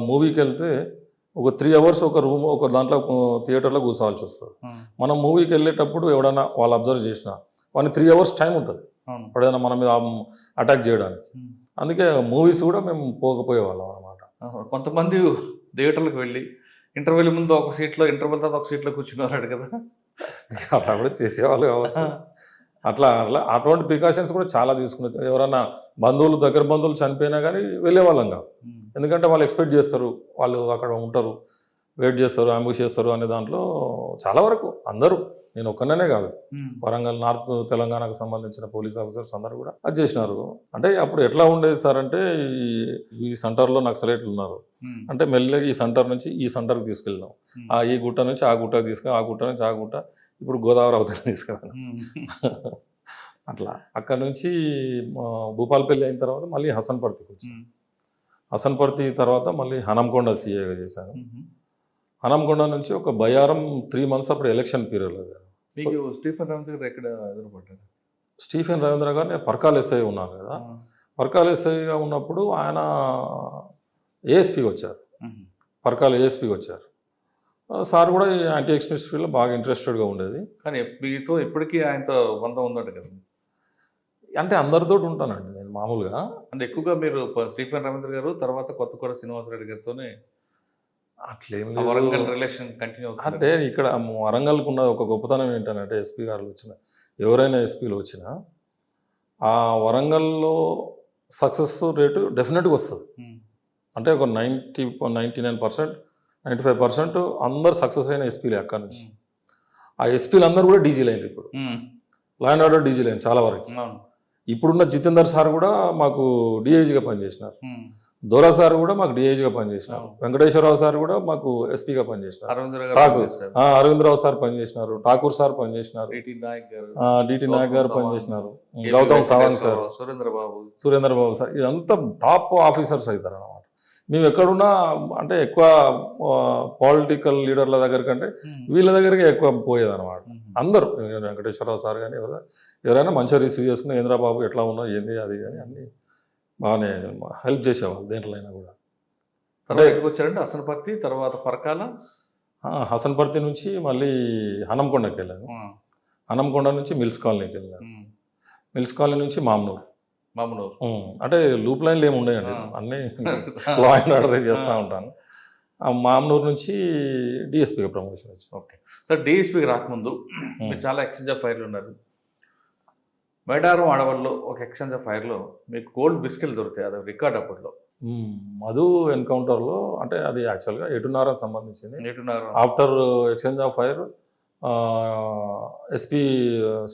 మూవీకి వెళ్తే ఒక 3 hours ఒక రూమ్, ఒక దాంట్లో థియేటర్లో కూర్చోవాల్సి వస్తుంది. మనం మూవీకి వెళ్ళేటప్పుడు ఎవడైనా వాళ్ళు అబ్జర్వ్ చేసినా వాళ్ళని 3 hours టైం ఉంటుంది ఎప్పుడైనా మన మీద అటాక్ చేయడానికి. అందుకే మూవీస్ కూడా మేము పోకపోయేవాళ్ళం అనమాట. కొంతమంది థియేటర్లకు వెళ్ళి ఇంటర్వెల్ ముందు ఒక సీట్లో, ఇంటర్వెల్ తర్వాత ఒక సీట్లో కూర్చున్నారు కదా. అట్లా కూడా చేసేవాళ్ళు కావచ్చు. అటువంటి ప్రికాషన్స్ కూడా చాలా తీసుకున్నారు. ఎవరైనా బంధువులు, దగ్గర బంధువులు చనిపోయినా కానీ వెళ్ళేవాళ్ళం కాదు. ఎందుకంటే వాళ్ళు ఎక్స్పెక్ట్ చేస్తారు, వాళ్ళు అక్కడ ఉంటారు, వెయిట్ చేస్తారు, అంబుష్ చేస్తారు అనే దాంట్లో చాలా వరకు అందరూ, నేను ఒక్కనే కాదు, వరంగల్ నార్త్ తెలంగాణకు సంబంధించిన పోలీస్ ఆఫీసర్స్ అందరూ కూడా అది చేసినారు. అంటే అప్పుడు ఎట్లా ఉండేది సార్ అంటే ఈ సెంటర్లో నక్సలైట్లు ఉన్నారు అంటే మెల్లగా ఈ సెంటర్ నుంచి ఈ సెంటర్కి తీసుకెళ్ళినాం, ఈ గుట్ట నుంచి ఆ గుట్టకు తీసుకెళ్ళి, ఆ గుట్ట నుంచి ఆ గుట్ట, ఇప్పుడు గోదావరి అవతల తీసుకెళ్ళాను. అట్లా అక్కడ నుంచి భూపాలపల్లి అయిన తర్వాత మళ్ళీ హసన్పర్తికి వచ్చాను. హసన్పర్తి తర్వాత మళ్ళీ హనంకొండ సీఏగా చేశాను. హనంకొండ నుంచి ఒక బయారం 3 months అప్పుడు ఎలక్షన్ పీరియడ్. మీకు స్టీఫెన్ రవీంద్ర గారు ఎక్కడ ఎదురుపడ్డారు? స్టీఫెన్ రవీంద్ర గారు నేను పర్కాల్ ఎస్ఐ ఉన్నాను కదా, పర్కాల్ ఎస్ఐగా ఉన్నప్పుడు ఆయన ఏఎస్పీకి వచ్చారు, పర్కాల్ ఏఎస్పీకి వచ్చారు. సార్ కూడా ఈ యాంటీ ఎక్స్ట్రీమిస్ట్ ఫీల్డ్లో బాగా ఇంట్రెస్టెడ్గా ఉండేది. కానీ మీతో ఇప్పటికీ ఆయనతో బంధం ఉందంట కదా? అంటే అందరితో ఉంటానండి నేను మామూలుగా. అంటే ఎక్కువగా మీరు స్టీఫెన్ రవీంద్ర గారు తర్వాత కొత్తగూడ శ్రీనివాసరెడ్డి గారితోనే అట్లేం వరంగల్ రిలేషన్ కంటిన్యూ అవుతుంది. అంటే ఇక్కడ వరంగల్కు ఉన్న ఒక గొప్పతనం ఏంటంటే ఎస్పీ గారు వచ్చిన, ఎవరైనా ఎస్పీలు వచ్చినా ఆ వరంగల్లో సక్సెస్ రేటు డెఫినెట్గా వస్తుంది. అంటే ఒక 99%, 95% అందరు సక్సెస్ అయిన ఎస్పీలే అక్కడి నుంచి. ఆ ఎస్పీలు అందరూ కూడా డీజీలు అయింది ఇప్పుడు. లా అండ్ ఆర్డర్ డీజీలు అయింది చాలా వరకు. ఇప్పుడున్న జితేందర్ సార్ కూడా మాకు డిఐజీగా పనిచేసినారు. దోరా సార్ కూడా మాకు డిఐజీగా పనిచేసినారు. వెంకటేశ్వరరావు సార్ కూడా మాకు ఎస్పీగా పనిచేసినారు. అరవిందరావు సార్ పనిచేసినారు. ఠాకూర్ సార్ పనిచేసినారు. డిటి నాయక్ గారు పనిచేసినారు. గౌతమ్ సావంగ్ సార్, సురేంద్రబాబు సార్, ఇదంతా టాప్ ఆఫీసర్స్ అవుతారు అన్నమాట. మేము ఎక్కడున్నా అంటే ఎక్కువ పొలిటికల్ లీడర్ల దగ్గర కంటే వీళ్ళ దగ్గరికి ఎక్కువ పోయేదన్నమాట. అందరూ వెంకటేశ్వరరావు సార్ కానీ ఎవరైనా మంచిగా రిసీవ్ చేసుకుని ఇంద్రబాబు ఎట్లా ఉన్నా ఏంది అది కానీ అన్ని బాగానే హెల్ప్ చేసేవాళ్ళు దేంట్లో అయినా కూడా. అంటే వచ్చారంటే హసన్పర్తి, తర్వాత పరకాల, హసన్పర్తి నుంచి మళ్ళీ హనంకొండకి వెళ్ళాను. హనంకొండ నుంచి మిల్స్ కాలనీకి వెళ్ళాను. మిల్స్ కాలనీ నుంచి మామనూరు. అంటే లూప్ లైన్లు ఏమి ఉండేయండి, అన్నీ లా అండ్ ఆర్డర్ చేస్తూ ఉంటాను. మామనూరు నుంచి డిఎస్పీగా ప్రమోషన్ వచ్చింది. ఓకే సార్, డిఎస్పీకి రాకముందు మీరు చాలా ఎక్స్చేంజ్ ఆఫ్ ఫైర్లు ఉన్నారు. మేడారం అడవుల్లో ఒక ఎక్స్చేంజ్ ఆఫ్ ఫైర్లో మీకు గోల్డ్ బిస్కెట్లు దొరుకుతాయి, అది రికార్డ్ అప్పట్లో. మధు ఎన్కౌంటర్లో అంటే అది యాక్చువల్గా ఎటునారం సంబంధించింది. After exchange of fire SP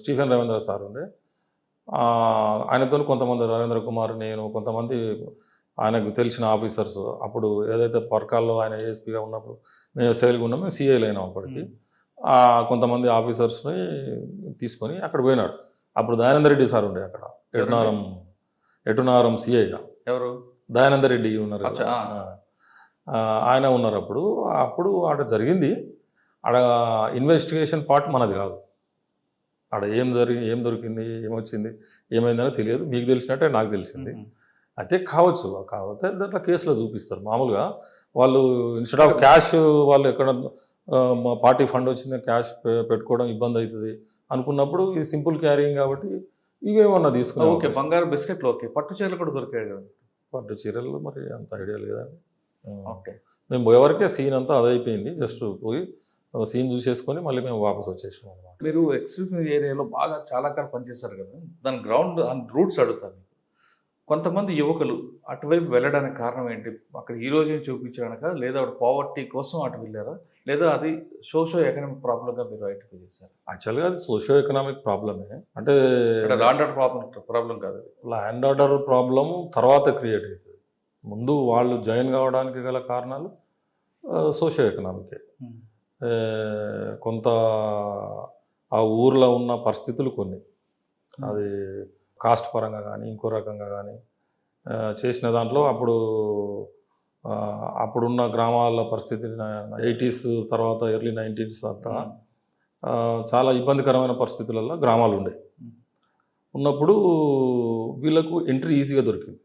Stephen Ravindra sir ఉండే, ఆయనతో కొంతమంది రవీంద్ర కుమార్, నేను, కొంతమంది ఆయనకు తెలిసిన ఆఫీసర్స్, అప్పుడు ఏదైతే పర్కాల్లో ఆయన ఏఎస్పీగా ఉన్నప్పుడు మేము ఎస్ఐలుగా ఉన్నాం, మేము సిఐలు అయినాం అప్పటికి. కొంతమంది ఆఫీసర్స్ని తీసుకొని అక్కడ పోయినాడు. అప్పుడు దయానంద రెడ్డి సార్ ఉండే అక్కడ, ఎటునారం సిఐగా. ఎవరు? దయానంద రెడ్డి ఉన్నారు, ఆయన ఉన్నారు. అప్పుడు ఆడ జరిగింది, ఆడ ఇన్వెస్టిగేషన్ పార్ట్ మనది కాదు. ఆడ ఏం దొరికింది, ఏమొచ్చింది, ఏమైందనో తెలియదు. మీకు తెలిసినట్టే నాకు తెలిసింది. అయితే కావచ్చు దాంట్లో కేసులో చూపిస్తారు. మామూలుగా వాళ్ళు ఇన్స్టెడ్ ఆఫ్ క్యాష్, వాళ్ళు ఎక్కడ పార్టీ ఫండ్ వచ్చింది క్యాష్ పెట్టుకోవడం ఇబ్బంది అవుతుంది అనుకున్నప్పుడు ఇది సింపుల్ క్యారింగ్ కాబట్టి ఇవేమన్నా తీసుకున్నాం. ఓకే, బంగారు బిస్కెట్లు ఓకే. పట్టు చీరలు కూడా దొరికాయి కదా? పట్టు చీరలు మరి అంత ఐడియా లేదండి. ఓకే, మేము పోయేవరకే సీన్ అంతా అదైపోయింది. జస్ట్ పోయి సీన్ చూసేసుకొని మళ్ళీ మేము వాపస్ వచ్చేసాం అనమాట. మీరు ఎక్స్క్లూజివ్ ఏరియాలో బాగా చాలా కాలం పనిచేశారు కదా, దాని గ్రౌండ్ రూట్స్ అడుగుతాను. కొంతమంది యువకులు అటువైపు వెళ్ళడానికి కారణం ఏంటి? అక్కడ హీరోయిజం చూపించడానిక, లేదా అక్కడ పావర్టీ కోసం అటు వెళ్ళారా, లేదా అది సోషో ఎకనామిక్ ప్రాబ్లంగా మీరు ఐడెంటిఫై చేశారు? యాక్చువల్గా అది సోషో ఎకనామిక్ ప్రాబ్లమే. అంటే ల్యాండ్ ఆర్డర్ ప్రాబ్లం కాదు, ల్యాండ్ ఆర్డర్ ప్రాబ్లం తర్వాత క్రియేట్ అవుతుంది. ముందు వాళ్ళు జాయిన్ కావడానికి గల కారణాలు సోషో ఎకనామికే. కొంత ఆ ఊర్లో ఉన్న పరిస్థితులు కొన్ని, అది కాస్ట్ పరంగా కానీ ఇంకో రకంగా కానీ చేసిన దాంట్లో అప్పుడున్న గ్రామాల పరిస్థితి 80s తర్వాత ఎర్లీ 90s అంతా చాలా ఇబ్బందికరమైన పరిస్థితులలో గ్రామాలు ఉన్నప్పుడు వీళ్ళకు ఎంట్రీ ఈజీగా దొరికింది.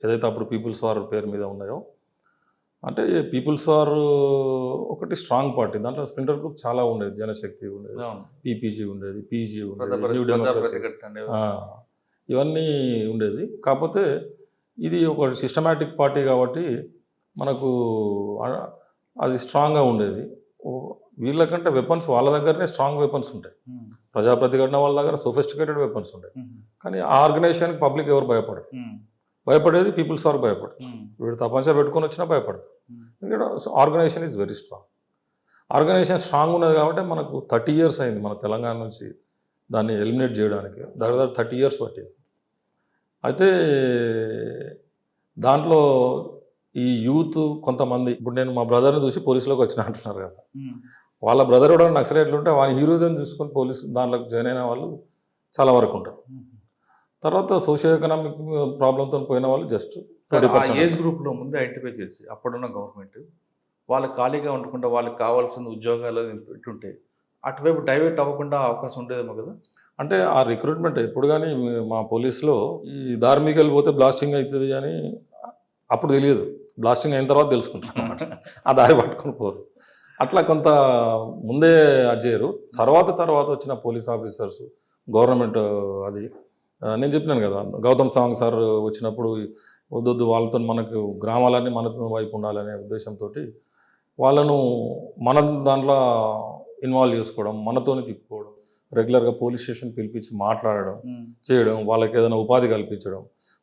ఏదైతే అప్పుడు పీపుల్స్ వార్ పేరు మీద ఉన్నాయో, అంటే పీపుల్స్ వార్ ఒకటి స్ట్రాంగ్ పార్టీ, దాంట్లో స్ప్లింటర్ గ్రూప్ చాలా ఉండేది. జనశక్తి ఉండేది, పీపీజీ ఉండేది, పీజీ ఉండేది, న్యూ డెమోక్రసీ, ఇవన్నీ ఉండేది. కాకపోతే ఇది ఒక సిస్టమాటిక్ పార్టీ కాబట్టి మనకు అది స్ట్రాంగ్గా ఉండేది. వీళ్ళకంటే వెపన్స్ వాళ్ళ దగ్గరనే స్ట్రాంగ్ వెపన్స్ ఉంటాయి. ప్రజాప్రతిఘటన వాళ్ళ దగ్గర సోఫిస్టికేటెడ్ వెపన్స్ ఉంటాయి. కానీ ఆ ఆర్గనైజేషన్కి పబ్లిక్ ఎవరు భయపడరు. భయపడేది పీపుల్స్ వారు భయపడరు. వీడు తపంచా పెట్టుకొని వచ్చినా భయపడతారు. ఎందుకంటే organisation is very strong. Organisation strong ఉన్నది కాబట్టి మనకు 30 years అయింది మన తెలంగాణ నుంచి దాన్ని ఎలిమినేట్ చేయడానికి. దగ్గర 30 years పట్టింది. అయితే దాంట్లో ఈ యూత్ కొంతమంది, ఇప్పుడు నేను మా బ్రదర్ని చూసి పోలీసులోకి వచ్చిన అంటున్నారు కదా, వాళ్ళ బ్రదర్ కూడా నక్సలైట్లు ఉంటే వాళ్ళ హీరోజన్ చూసుకొని పోలీసు దాంట్లోకి జాయిన్ అయిన వాళ్ళు చాలా వరకు ఉంటారు. తర్వాత సోషియో ఎకనామిక్ ప్రాబ్లంతో పోయిన వాళ్ళు జస్ట్ ఏజ్ గ్రూప్లో ముందే ఐడెంటిఫై చేసి అప్పుడున్న గవర్నమెంట్ వాళ్ళు ఖాళీగా ఉండకుండా వాళ్ళకి కావాల్సిన ఉద్యోగాలు ఇటుంటే అటువైపు డైవర్ట్ అవ్వకుండా అవకాశం ఉండేదేమో కదా. అంటే ఆ రిక్రూట్మెంట్ ఎప్పుడు కానీ మా పోలీసులో ఈ ధార్మికలు పోతే బ్లాస్టింగ్ అవుతుంది అని అప్పుడు తెలియదు. బ్లాస్టింగ్ అయిన తర్వాత తెలుసుకుంటాం అన్నమాట. ఆ దారి పట్టుకొని పోరు. అట్లా కొంత ముందే అజ్జేయరు. తర్వాత వచ్చిన పోలీస్ ఆఫీసర్స్ గవర్నమెంట్ అది నేను చెప్పినాను కదా, గౌతమ్ సావంగ్ సార్ వచ్చినప్పుడు వద్దొద్దు వాళ్ళతో మనకు గ్రామాలన్నీ మనతో వైపు ఉండాలనే ఉద్దేశంతో వాళ్ళను మన దాంట్లో ఇన్వాల్వ్ చేసుకోవడం, మనతోనే తిప్పుకోవడం, రెగ్యులర్గా పోలీస్ స్టేషన్ పిలిపించి మాట్లాడడం చేయడం, వాళ్ళకి ఏదైనా ఉపాధి కల్పించడం,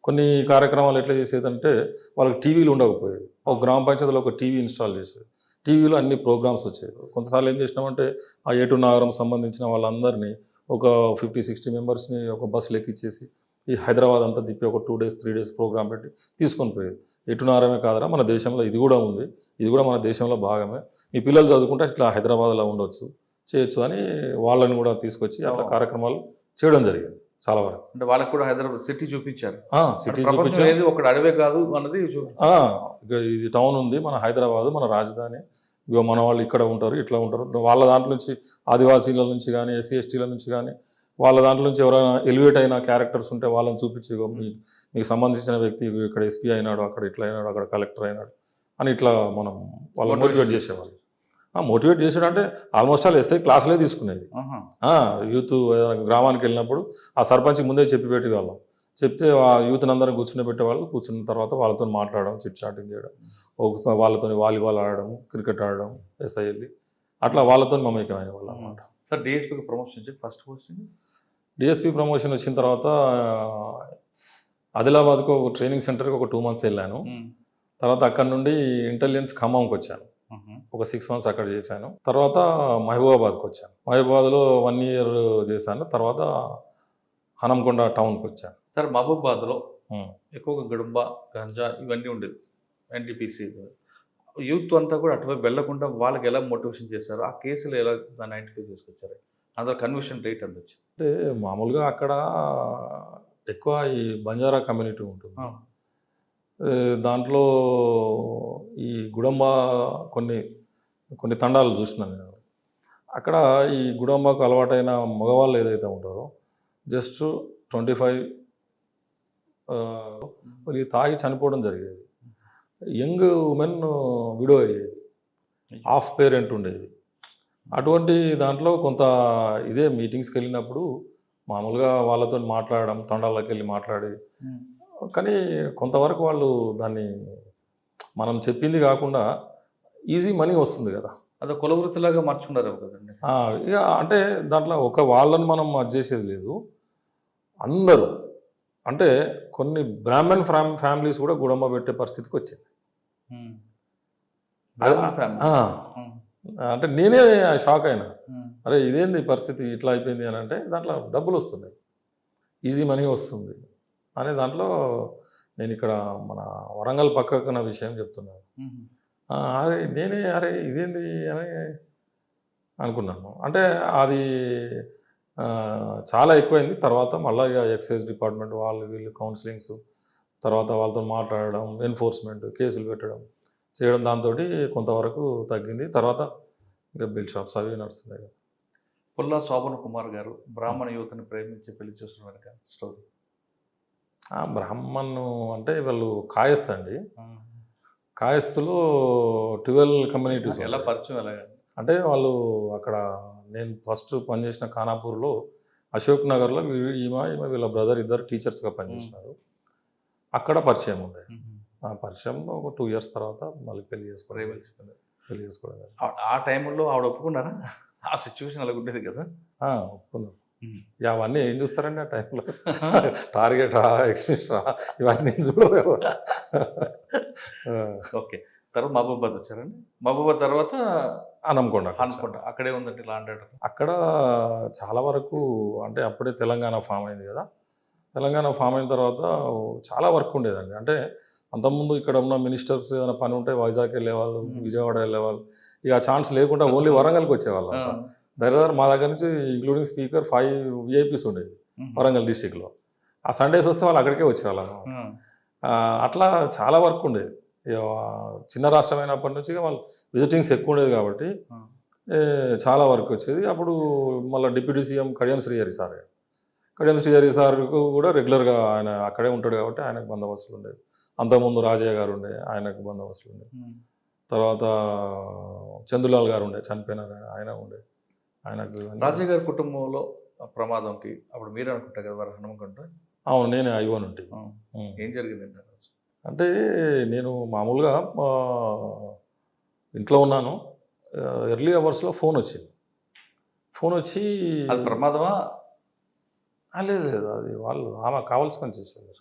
కొన్ని కార్యక్రమాలు ఎట్లా చేసేదంటే వాళ్ళకి టీవీలు ఉండకపోయేది, ఒక గ్రామ పంచాయతీలో ఒక టీవీ ఇన్స్టాల్ చేసేది, టీవీలో అన్ని ప్రోగ్రామ్స్ వచ్చేవి. కొంతసార్లు ఏం చేసినామంటే ఆ ఏటూరు నాగరం సంబంధించిన వాళ్ళందరినీ ఒక 50-60 మెంబర్స్ని ఒక బస్సులు ఎక్కిచ్చేసి ఈ హైదరాబాద్ అంతా తిప్పి ఒక 2 days 3 days ప్రోగ్రామ్ పెట్టి తీసుకొని పోయేది. ఏటూరు నాగరమే కాదరా, మన దేశంలో ఇది కూడా ఉంది, ఇది కూడా మన దేశంలో భాగమే, మీ పిల్లలు చదువుకుంటే ఇట్లా హైదరాబాద్లో ఉండొచ్చు, చేయొచ్చు అని వాళ్ళని కూడా తీసుకొచ్చి అట్లా కార్యక్రమాలు చేయడం జరిగింది చాలా వరకు. అంటే వాళ్ళకి కూడా హైదరాబాద్ సిటీ చూపించారు. సిటీ ప్రపంచం ఏది ఒక అడవే కాదు అన్నది ఇది టౌన్ ఉంది, మన హైదరాబాద్ మన రాజధాని, ఇగో మన వాళ్ళు ఇక్కడ ఉంటారు, ఇట్లా ఉంటారు. వాళ్ళ దాంట్లో నుంచి ఆదివాసీల నుంచి కానీ ఎస్సీ ఎస్టీల నుంచి కానీ వాళ్ళ దాంట్లో నుంచి ఎవరైనా ఎలివేట్ అయిన క్యారెక్టర్స్ ఉంటే వాళ్ళని చూపించి మీకు సంబంధించిన వ్యక్తి ఇక్కడ ఎస్పీ అయినాడు, అక్కడ ఇట్లా అయినాడు, అక్కడ కలెక్టర్ అయినాడు అని ఇట్లా మనం వాళ్ళని మోటివేట్ చేసేవాళ్ళు. మోటివేట్ చేసాడు అంటే ఆల్మోస్ట్ ఆల్ ఎస్ఐ క్లాసులే తీసుకునేది. యూత్ గ్రామానికి వెళ్ళినప్పుడు ఆ సర్పంచ్కి ముందే చెప్పి పెట్టేవాళ్ళం, చెప్తే ఆ యూత్ని అందరం కూర్చుని పెట్టేవాళ్ళు. కూర్చున్న తర్వాత వాళ్ళతో మాట్లాడడం, చిట్ చాటింగ్ చేయడం, ఒకసారి వాళ్ళతో వాలీబాల్ ఆడడం, క్రికెట్ ఆడడం, ఎస్ఐ వెళ్ళి అట్లా వాళ్ళతో మమేకం అయ్యేవాళ్ళు అన్నమాట. సార్ డిఎస్పీకి ప్రమోషన్ వచ్చి ఫస్ట్ పోస్టింగ్, డిఎస్పీ ప్రమోషన్ వచ్చిన తర్వాత ఆదిలాబాద్కు ఒక ట్రైనింగ్ సెంటర్కి ఒక 2 months వెళ్ళాను. తర్వాత అక్కడ నుండి ఇంటెలిజెన్స్ ఖమ్మంకి వచ్చాను, ఒక 6 months అక్కడ చేశాను. తర్వాత మహబూబాబాద్కి వచ్చాను, మహబూబాబాద్లో 1 year చేశాను. తర్వాత హనంకొండ టౌన్కి వచ్చాను. సార్ మహబూబాబాద్లో ఎక్కువగా గడుంబ గంజా ఇవన్నీ ఉండేది, ఎన్టీపీసీ యూత్ అంతా కూడా అటువైపు వెళ్లకుండా వాళ్ళకి ఎలా మోటివేషన్ చేశారు, ఆ కేసులు ఎలా దాన్ని ఐడెంటిఫై చేసుకొచ్చారు, అందులో కన్విక్షన్ రేట్ ఎంత వచ్చింది? అంటే మామూలుగా అక్కడ ఎక్కువ ఈ బంజారా కమ్యూనిటీ ఉంటుంది. దాంట్లో ఈ గుడంబ కొన్ని తండాలు చూసినాను నేను. అక్కడ ఈ గుడంబకు అలవాటైన మగవాళ్ళు ఏదైతే ఉంటారో జస్ట్ 25 మరి తాగి చనిపోవడం జరిగేది. యంగ్ ఉమెన్ విడో అయ్యేది, హాఫ్ పేరెంట్ ఉండేది. అటువంటి దాంట్లో కొంత ఇదే మీటింగ్స్కి వెళ్ళినప్పుడు మామూలుగా వాళ్ళతో మాట్లాడడం, తండాలకు వెళ్ళి మాట్లాడి, కానీ కొంతవరకు వాళ్ళు దాన్ని మనం చెప్పింది కాకుండా ఈజీ మనీ వస్తుంది కదా, అదే కులవృత్తిలాగా మార్చుకున్నారు కదండి. ఇక అంటే దాంట్లో ఒక వాళ్ళని మనం చేసేది లేదు, అందరూ అంటే కొన్ని బ్రాహ్మణ్ ఫ్యామిలీస్ కూడా గుడమ్మ పెట్టే పరిస్థితికి వచ్చింది. అంటే నేనే షాక్ అయినా, అరే ఇదేంది పరిస్థితి ఇట్లా అయిపోయింది అని. అంటే దాంట్లో డబ్బులు వస్తున్నాయి, ఈజీ మనీ వస్తుంది అనే దాంట్లో నేను ఇక్కడ మన వరంగల్ పక్కన విషయం చెప్తున్నాను. అరే ఇదేంది అని అనుకున్నాను. అంటే అది చాలా ఎక్కువైంది. తర్వాత మళ్ళీ ఇక ఎక్సైజ్ డిపార్ట్మెంట్ వాళ్ళు వీళ్ళు కౌన్సిలింగ్స్, తర్వాత వాళ్ళతో మాట్లాడడం, ఎన్ఫోర్స్మెంట్ కేసులు పెట్టడం చేయడం, దాంతో కొంతవరకు తగ్గింది. తర్వాత ఇక బిల్ షాప్స్ అవి నడుస్తున్నాయి. పుల్లా శోభన్ కుమార్ గారు బ్రాహ్మణ యువతని ప్రేమించి పెళ్లి చేస్తున్నారు కదా స్టోరీ. బ్రాహ్మణ్ అంటే వాళ్ళు కాయస్థండి, కాయస్థులో 12 కమ్యూనిటీస్. ఎలా పరిచయం ఎలాగ అంటే వాళ్ళు అక్కడ నేను ఫస్ట్ పనిచేసిన ఖానాపూర్లో అశోక్ నగర్లో ఈమె వీళ్ళ బ్రదర్ ఇద్దరు టీచర్స్గా పనిచేసినారు. అక్కడ పరిచయం ఉంది. ఆ పరిచయం ఒక 2 years తర్వాత మళ్ళీ పెళ్లి చేసుకోవడం. ఆ టైంలో ఆవిడ ఒప్పుకున్నారా? ఆ సిచ్యువేషన్ అలా ఉండేది కదా. ఒప్పుకున్నారు. అవన్నీ ఏం చూస్తారండి ఆ టైంలో, టార్గెట్ రా, ఎక్స్ట్రీమిస్ట్ రా, ఇవన్నీ చూడలేదు. ఓకే, తర్వాత మహబూబాబాద్ వచ్చారండి. మహబూబాబాద్ తర్వాత హనంకొండ. అక్కడే ఉందండి ల్యాండ్ ఆర్డర్. అక్కడ చాలా వరకు అంటే అప్పుడే తెలంగాణ ఫామ్ అయింది కదా. తెలంగాణ ఫామ్ అయిన తర్వాత చాలా వర్క్ ఉండేదండి. అంటే అంతకుముందు ఇక్కడ ఉన్న మినిస్టర్స్ ఏదైనా పని ఉంటే వైజాగ్ వెళ్ళేవాళ్ళు, విజయవాడ వెళ్ళేవాళ్ళు. ఇక ఆ ఛాన్స్ లేకుండా ఓన్లీ వరంగల్కి వచ్చేవాళ్ళు. దగ్గర మా దగ్గర నుంచి ఇంక్లూడింగ్ స్పీకర్ 5 VIPs ఉండేది వరంగల్ డిస్టిక్లో. ఆ సండేస్ వస్తే వాళ్ళు అక్కడికే వచ్చేవాళ్ళు. అట్లా చాలా వర్క్ ఉండేది. చిన్న రాష్ట్రం అయినప్పటి నుంచి వాళ్ళు విజిటింగ్స్ ఎక్కువ ఉండేది కాబట్టి చాలా వర్క్ వచ్చేది. అప్పుడు మళ్ళీ డిప్యూటీ సీఎం కడియం శ్రీహరి సార్కు కూడా రెగ్యులర్గా ఆయన అక్కడే ఉంటాడు కాబట్టి ఆయనకు బందోబస్తులు ఉండేది. అంతకుముందు రాజయ్య గారు ఉండే, ఆయనకు బందోబస్తులు ఉండేది. తర్వాత చందులాల్ గారు ఉండే, చనిపోయినారు, ఆయన ఉండే, ఆయనకు. రాజయ్య గారి కుటుంబంలో ప్రమాదంకి అప్పుడు మీరే అనుకుంటా కదా వారు హనుమకొండ? అవును, నేనే ఐవన్ ఉంటే. ఏం జరిగిందండి? అంటే నేను మామూలుగా ఇంట్లో ఉన్నాను, ఎర్లీ అవర్స్లో ఫోన్ వచ్చి అది ప్రమాదమా? లేదు లేదు, అది వాళ్ళు ఆమె కావాల్సి పని చేసింది,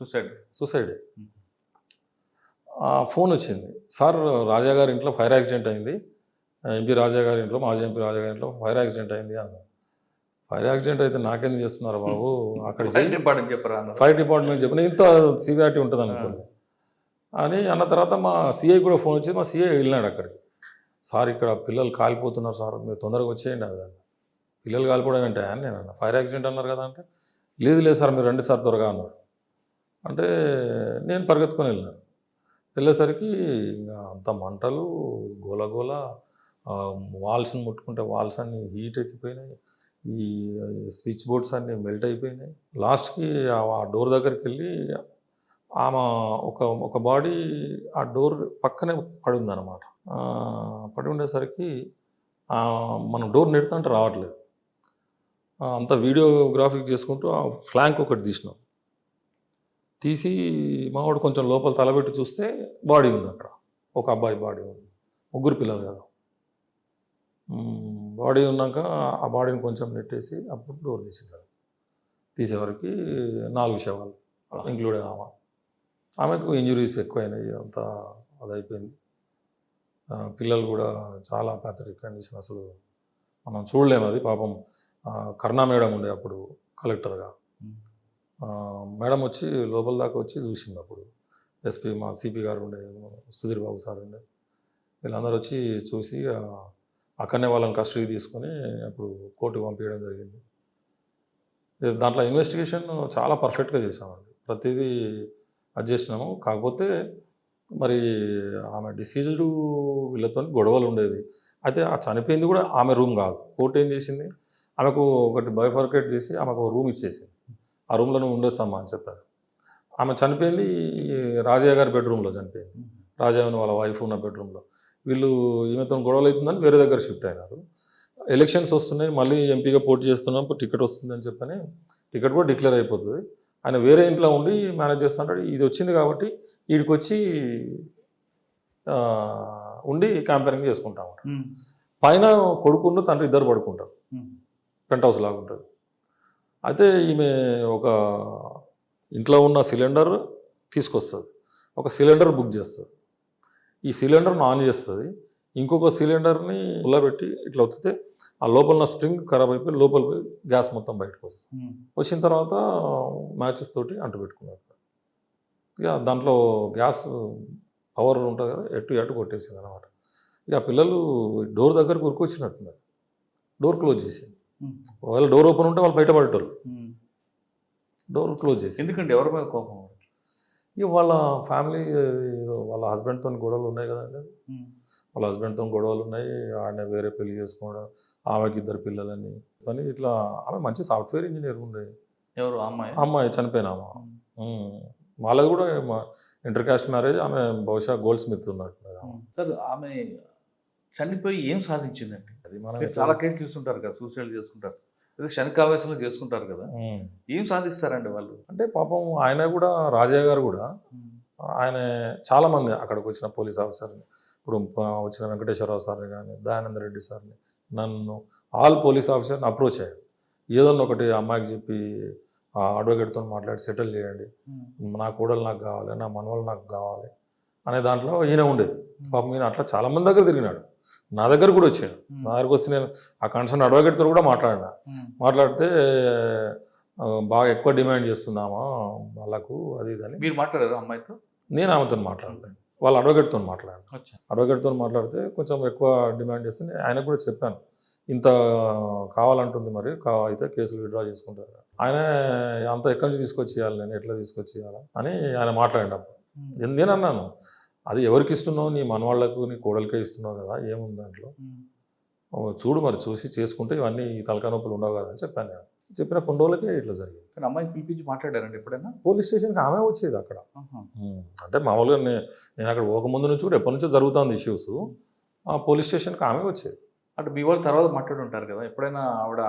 సూసైడ్. ఫోన్ వచ్చింది, సార్ రాజా గారి ఇంట్లో ఫైర్ యాక్సిడెంట్ అయింది, ఎంపీ రాజా గారి ఇంట్లో, మాజీ ఎంపీ రాజా గారి ఇంట్లో ఫైర్ యాక్సిడెంట్ అయింది అన్న. ఫైర్ యాక్సిడెంట్ అయితే నాకేం చేస్తున్నారు బాబు, అక్కడ ఫైర్ డిపార్ట్మెంట్ చెప్పిన ఇంత సివియారిటీ ఉంటుంది అనుకోండి అని అన్న తర్వాత మా సిఐ కూడా ఫోన్ వచ్చి, మా సిఐ వెళ్ళినాడు అక్కడికి. సార్ ఇక్కడ పిల్లలు కాలిపోతున్నారు సార్, మీరు తొందరగా వచ్చేయండి అదని. పిల్లలు కాలిపోవడం ఏంటి అని నేను అన్న. ఫైర్ యాక్సిడెంట్ అన్నారు కదా అంటే, లేదు లేదు సార్ మీరు రండి సార్ త్వరగా అన్నారు. అంటే నేను పరిగెత్తుకొని వెళ్ళినాను. వెళ్ళేసరికి ఇంకా అంత మంటలు, గోల, వాల్స్ని ముట్టుకుంటే వాల్స్ అన్నీ హీట్ ఎక్కిపోయినాయి, ఈ స్విచ్ బోర్డ్స్ అన్నీ మెల్ట్ అయిపోయినాయి. లాస్ట్కి ఆ డోర్ దగ్గరికి వెళ్ళి ఆమె ఒక బాడీ ఆ డోర్ పక్కనే పడి ఉందన్నమాట. పడి ఉండేసరికి మనం డోర్ నెడుతుంటే రావట్లేదు. అంత వీడియోగ్రాఫిక్ చేసుకుంటూ ఆ ఫ్లాంక్ ఒకటి తీసినాం. తీసి మావాడు కొంచెం లోపల తలబెట్టి చూస్తే బాడీ ఉంది అక్కడ, ఒక అబ్బాయి బాడీ ఉంది, 3 పిల్లలు కదా. బాడీ ఉన్నాక ఆ బాడీని కొంచెం నెట్టేసి అప్పుడు డోర్ తీసేవరకు 4 శవాలు ఇంక్లూడ్ ఆమెకు ఇంజురీస్ ఎక్కువైనాయి, అంతా అదైపోయింది. పిల్లలు కూడా చాలా ప్యాథటిక్ కండిషన్, అసలు మనం చూడలేము అది. పాపం కరుణా మేడం ఉండే అప్పుడు కలెక్టర్గా, మేడం వచ్చి లోపల దాకా వచ్చి చూసింది. అప్పుడు ఎస్పీ మా సిపి గారు ఉండే, సుధీర్ బాబు సార్ ఉండే, వీళ్ళందరూ వచ్చి చూసి అక్కడనే వాళ్ళని కస్టడీ తీసుకొని అప్పుడు కోర్టుకు పంపించడం జరిగింది. దాంట్లో ఇన్వెస్టిగేషన్ చాలా పర్ఫెక్ట్గా చేసామండి, ప్రతిదీ అది చేసినాము. కాకపోతే మరి ఆమె డిసీజ్డ్ వీళ్ళతో గొడవలు ఉండేది. అయితే ఆ చనిపోయింది కూడా ఆమె రూమ్ కాదు. కోర్టు ఏం చేసింది, ఆమెకు ఒకటి బైఫర్కేట్ చేసి ఆమెకు ఒక రూమ్ ఇచ్చేసింది. ఆ రూమ్లో నువ్వు ఉండొచ్చమ్మా అని చెప్పారు. ఆమె చనిపోయింది రాజయ్య గారి బెడ్రూమ్లో చనిపోయింది, రాజయ్య వాళ్ళ వైఫ్ ఉన్న బెడ్రూమ్లో. వీళ్ళు ఈమెతో గొడవలు అవుతుందని వేరే దగ్గర షిఫ్ట్ అయినారు. ఎలక్షన్స్ వస్తున్నాయి, మళ్ళీ ఎంపీగా పోటీ చేస్తున్నాం, టికెట్ వస్తుందని చెప్పని టికెట్ కూడా డిక్లేర్ అయిపోతుంది. ఆయన వేరే ఇంట్లో ఉండి మేనేజ్ చేస్తుంటాడు. ఇది వచ్చింది కాబట్టి వీడికి వచ్చి ఉండి క్యాంపెయినింగ్ చేసుకుంటాం. పైన కొడుకున్న తండ్రి ఇద్దరు పడుకుంటారు, పెంట్ హౌస్ లాగా ఉంటుంది. అయితే ఈమె ఒక ఇంట్లో ఉన్న సిలిండర్ తీసుకొస్తుంది, ఒక సిలిండర్ బుక్ చేస్తుంది, ఈ సిలిండర్ని ఆన్ చేస్తుంది, ఇంకొక సిలిండర్ని ఉల్లబెట్టి ఇట్లా వస్తే ఆ లోపల స్ప్రింగ్ ఖరాబ్ అయిపోయి లోపల పోయి గ్యాస్ మొత్తం బయటకు వస్తుంది. వచ్చిన తర్వాత మ్యాచెస్ తోటి అంటు పెట్టుకున్నారు. ఇక దాంట్లో గ్యాస్ పవర్ ఉంటుంది కదా, ఎటు కొట్టేసింది అనమాట. ఇక పిల్లలు డోర్ దగ్గరకు ఉరికొచ్చినట్టున్నారు, డోర్ క్లోజ్ చేసింది. ఒకవేళ డోర్ ఓపెన్ ఉంటే వాళ్ళు బయటపడేటోళ్ళు, డోర్ క్లోజ్ చేసి. ఎందుకంటే ఎవరి మీద కోపం? ఇక వాళ్ళ ఫ్యామిలీ, వాళ్ళ హస్బెండ్తో గొడవలు ఉన్నాయి కదండి, వాళ్ళ హస్బెండ్తో గొడవలు ఉన్నాయి. ఆయన వేరే పెళ్లి చేసుకోవడం, ఆమెకి 2 పిల్లలని అని ఇట్లా. ఆమె మంచి సాఫ్ట్వేర్ ఇంజనీర్ ఉండే. ఎవరు అమ్మాయి చనిపోయిన వాళ్ళది కూడా ఇంటర్ క్యాస్ట్ మ్యారేజ్. ఆమె బహుశా గోల్డ్ స్మిత్ ఉన్నట్టు. సార్ ఆమె చనిపోయి ఏం సాధించిందండి? అది మనం చాలా కేసులు చూస్తుంటారు కదా, సూసైడ్ చేసుకుంటారు, అదే శనికావేశంలో చేసుకుంటారు కదా, ఏం సాధిస్తారండి వాళ్ళు? అంటే పాపం ఆయన కూడా, రాజయ్య గారు కూడా, ఆయన చాలామంది అక్కడికి వచ్చిన పోలీస్ ఆఫీసర్ని, ఇప్పుడు వచ్చిన వెంకటేశ్వరరావు సార్ని కానీ, దయానంద రెడ్డి సార్ని, నన్ను, ఆల్ పోలీస్ ఆఫీసర్ని అప్రోచ్ అయ్యాడు. ఏదన్నా ఒకటి అమ్మాయికి చెప్పి అడ్వకేట్తో మాట్లాడి సెటిల్ చేయండి, నా కోడలు నాకు కావాలి, నా మనవలు నాకు కావాలి అనే దాంట్లో ఈయన ఉండేది. పాపం ఈయన అట్లా చాలామంది దగ్గర తిరిగినాడు, నా దగ్గర కూడా వచ్చాడు. నా దగ్గరకు వస్తే నేను ఆ కన్సర్న్ అడ్వకేట్తో కూడా మాట్లాడితే బాగా ఎక్కువ డిమాండ్ చేస్తున్నామా వాళ్ళకు, అది ఇదని. మీరు మాట్లాడారు అమ్మాయితో? నేను ఆమెతో మాట్లాడలేదు, వాళ్ళ అడ్వకేట్తో మాట్లాడాను. అడ్వకేట్తో మాట్లాడితే కొంచెం ఎక్కువ డిమాండ్ చేస్తే ఆయనకు కూడా చెప్పాను, ఇంత కావాలంటుంది, మరి అయితే కేసులు విత్డ్రా చేసుకుంటారు. ఆయన అంత ఎక్కడి నుంచి తీసుకొచ్చి ఇవ్వాలి, నేను ఎట్లా తీసుకొచ్చి ఇవ్వాలి అని ఆయన మాట్లాడినప్పుడు నేను అన్నాను, అది ఎవరికి ఇస్తున్నావు, నీ మనవాళ్లకు నీ కోడలికే ఇస్తున్నావు కదా, ఏముంది దాంట్లో, చూడు మరి చూసి చేసుకుంటే ఇవన్నీ తలకాయ నొప్పులు ఉండవు కదా అని చెప్పాను. నేను చెప్పిన కొన్ని రోజులకే ఇట్లా జరిగింది. కానీ అమ్మాయిని పిలిపించి మాట్లాడారండి ఎప్పుడైనా? పోలీస్ స్టేషన్కి ఆమె వచ్చేది అక్కడ. అంటే మామూలుగా నేను అక్కడ పోకముందు నుంచి కూడా ఎప్పటి నుంచో జరుగుతుంది ఇష్యూస్, ఆ పోలీస్ స్టేషన్కి ఆమె వచ్చేది. అంటే మీ వాళ్ళు తర్వాత మాట్లాడి ఉంటారు కదా, ఎప్పుడైనా ఆవిడ